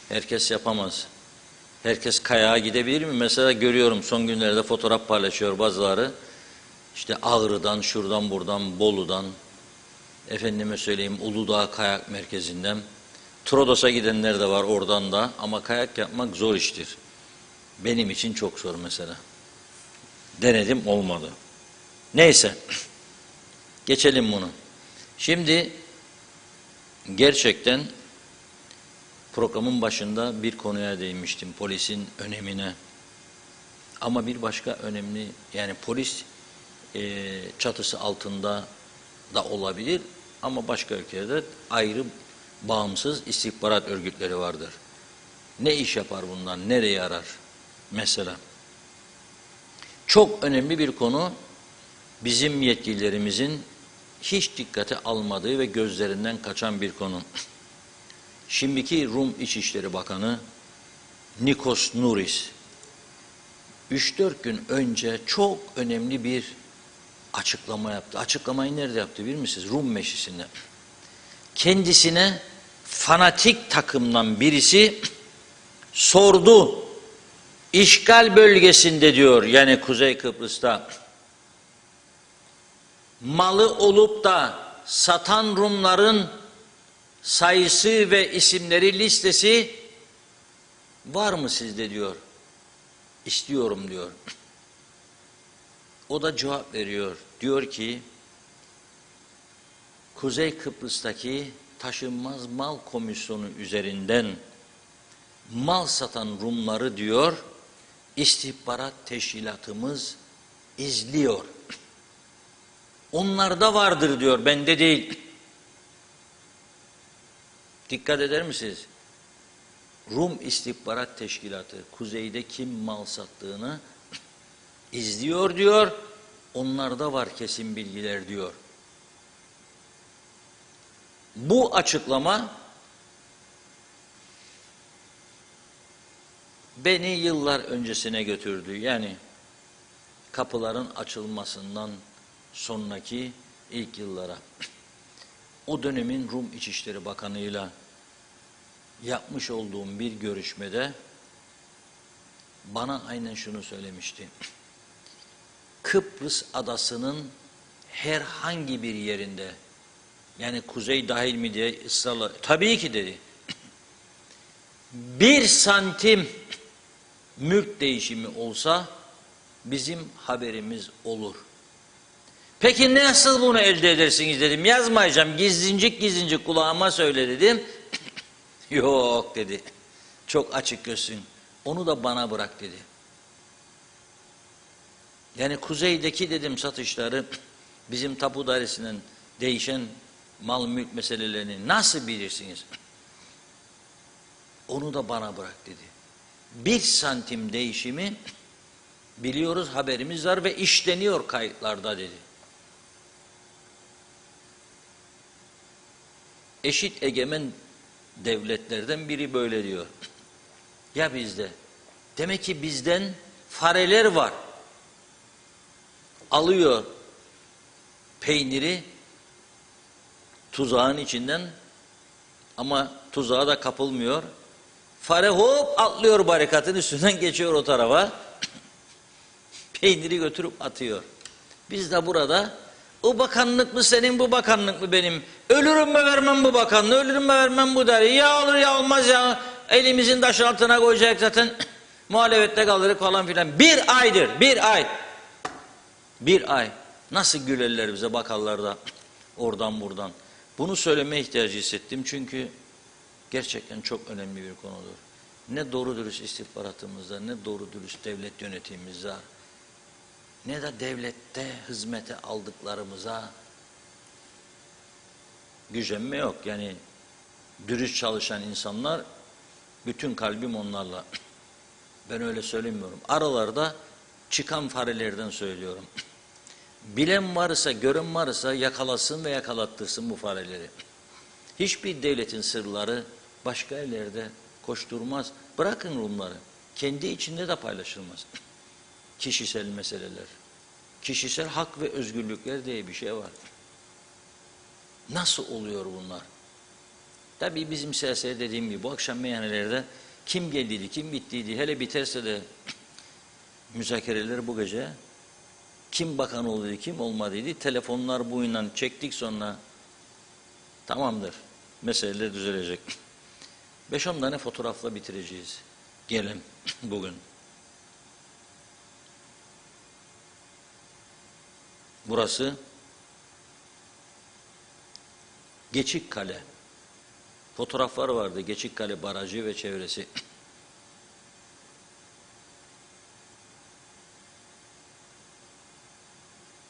Herkes yapamaz. Herkes kayağa gidebilir mi? Mesela görüyorum son günlerde fotoğraf paylaşıyor bazıları. İşte Ağrı'dan, şuradan buradan, Bolu'dan, efendime söyleyeyim Uludağ Kayak Merkezi'nden. Trodos'a gidenler de var oradan da ama kayak yapmak zor iştir. Benim için çok zor mesela. Denedim, olmadı. Neyse, geçelim bunu. Şimdi gerçekten programın başında bir konuya değinmiştim, polisin önemine. Ama bir başka önemli, yani polis çatısı altında da olabilir ama başka ülkelerde ayrı bağımsız istihbarat örgütleri vardır. Ne iş yapar bunlar, nereye arar mesela? Çok önemli bir konu, bizim yetkililerimizin hiç dikkate almadığı ve gözlerinden kaçan bir konu. Şimdiki Rum İçişleri Bakanı Nikos Nouris 3-4 gün önce çok önemli bir açıklama yaptı. Açıklamayı nerede yaptı bilir misiniz? Rum Meclisi'nde. Kendisine fanatik takımdan birisi sordu. İşgal bölgesinde diyor, yani Kuzey Kıbrıs'ta malı olup da satan Rumların sayısı ve isimleri listesi var mı sizde diyor. İstiyorum diyor. O da cevap veriyor. Diyor ki Kuzey Kıbrıs'taki taşınmaz mal komisyonu üzerinden mal satan Rumları diyor istihbarat teşkilatımız izliyor. Onlarda vardır diyor, bende değil. Dikkat eder misiniz? Rum istihbarat teşkilatı kuzeyde kim mal sattığını izliyor diyor. Onlarda var kesin bilgiler diyor. Bu açıklama beni yıllar öncesine götürdü. Yani kapıların açılmasından sonraki ilk yıllara. O dönemin Rum İçişleri Bakanı'yla yapmış olduğum bir görüşmede bana aynen şunu söylemişti. Kıbrıs adasının herhangi bir yerinde, yani kuzey dahil mi diye ısrarla, tabii ki dedi. 1 santim mülk değişimi olsa bizim haberimiz olur. Peki nasıl bunu elde edersiniz dedim. Yazmayacağım, gizlincik kulağıma söyle dedim. Yok dedi. Çok açık gözsün. Onu da bana bırak dedi. Yani kuzeydeki dedim satışları bizim tapu dairesinden değişen mal mülk meselelerini nasıl bilirsiniz? Onu da bana bırak dedi. 1 santim değişimi biliyoruz, haberimiz var ve işleniyor kayıtlarda dedi. Eşit egemen devletlerden biri böyle diyor. Ya bizde? Demek ki bizden fareler var. Alıyor peyniri tuzağın içinden ama tuzağa da kapılmıyor. Fare hop atlıyor barikatın üstünden, geçiyor o tarafa. Peyniri götürüp atıyor. Biz de burada o bakanlık mı senin, bu bakanlık mı benim? Ölürüm mü vermem bu bakanlığı, ölürüm mü vermem bu der. Ya olur ya olmaz ya. Elimizin taş altına koyacak zaten. Muhalefette kalırız falan filan. 1 aydır, 1 ay. 1 ay. Nasıl gülerler bize bakarlar da oradan buradan. Bunu söylemeye ihtiyacı hissettim çünkü gerçekten çok önemli bir konudur. Ne doğru dürüst istihbaratımızda, ne doğru dürüst devlet yönetimimiz var, ne de devlette hizmete aldıklarımıza gücenme yok. Yani dürüst çalışan insanlar, bütün kalbim onlarla. Ben öyle söylemiyorum. Aralarda çıkan farelerden söylüyorum. Bilen varsa, gören varsa yakalasın ve yakalattırsın bu fareleri. Hiçbir devletin sırları başka yerlerde koşturmaz. Bırakın Rumları. Kendi içinde de paylaşılmaz. Kişisel meseleler. Kişisel hak ve özgürlükler diye bir şey var. Nasıl oluyor bunlar? Tabii bizim siyasete dediğim gibi bu akşam meyhanelerde kim geldiydi, kim bittiydi, hele biterse de müzakereler bu gece kim bakan oldu, kim olmadıydı, telefonlar buyla çektik sonra tamamdır, meseleler düzelecek. 5-10 tane fotoğrafla bitireceğiz. Gelin bugün. Burası Geçikkale. Fotoğraflar vardı. Geçikkale Barajı ve çevresi.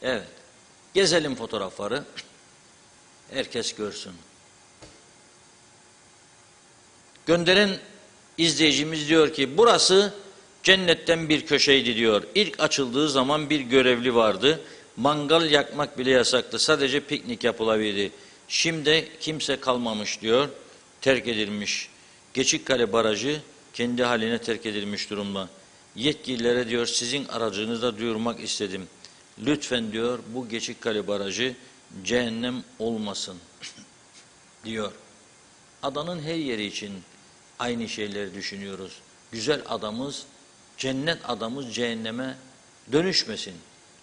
Evet. Gezelim fotoğrafları. Herkes görsün. Gönderen izleyicimiz diyor ki burası cennetten bir köşeydi diyor. İlk açıldığı zaman bir görevli vardı. Mangal yakmak bile yasaktı. Sadece piknik yapılabildi. Şimdi kimse kalmamış diyor. Terk edilmiş. Geçikkale Barajı kendi haline terk edilmiş durumda. Yetkililere diyor sizin aracınızda duyurmak istedim. Lütfen diyor bu Geçikkale Barajı cehennem olmasın diyor. Adanın her yeri için aynı şeyleri düşünüyoruz. Güzel adamız, cennet adamız cehenneme dönüşmesin.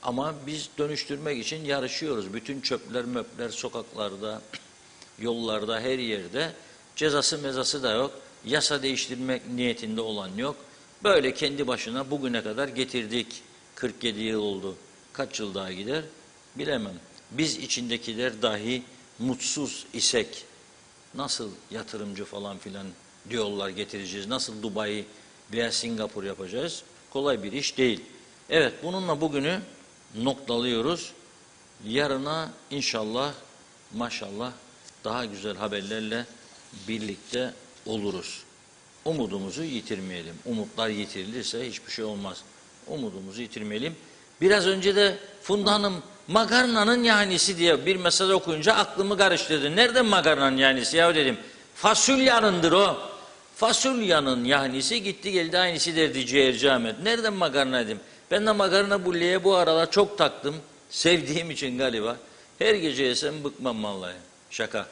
Ama biz dönüştürmek için yarışıyoruz. Bütün çöpler, möpler sokaklarda, yollarda, her yerde. Cezası mezası da yok. Yasa değiştirmek niyetinde olan yok. Böyle kendi başına bugüne kadar getirdik. 47 yıl oldu. Kaç yıl daha gider bilemem. Biz içindekiler dahi mutsuz isek nasıl yatırımcı falan filan diyorlar getireceğiz. Nasıl Dubai veya Singapur yapacağız? Kolay bir iş değil. Evet bununla bugünü noktalıyoruz. Yarına inşallah maşallah daha güzel haberlerle birlikte oluruz. Umudumuzu yitirmeyelim. Umutlar yitirilirse hiçbir şey olmaz. Umudumuzu yitirmeyelim. Biraz önce de Funda Hanım makarnanın yahnisi diye bir mesaj okuyunca aklımı karıştırdı. Nereden makarnanın yahnisi ya dedim. Fasulyanındır o. Fasulyanın yahnisi gitti geldi aynısı derdi Ciğerci Ahmet. Nereden makarna dedim. Ben de makarna bulleye bu aralar çok taktım. Sevdiğim için galiba. Her gece yesem bıkmam vallahi. Şaka.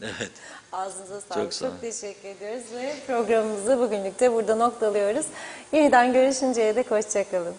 Evet. Ağzınıza sağlık. Çok sağ olun. Çok teşekkür ediyoruz ve programımızı bugünlük de burada noktalıyoruz. Yeniden görüşünceye dek hoşça kalın.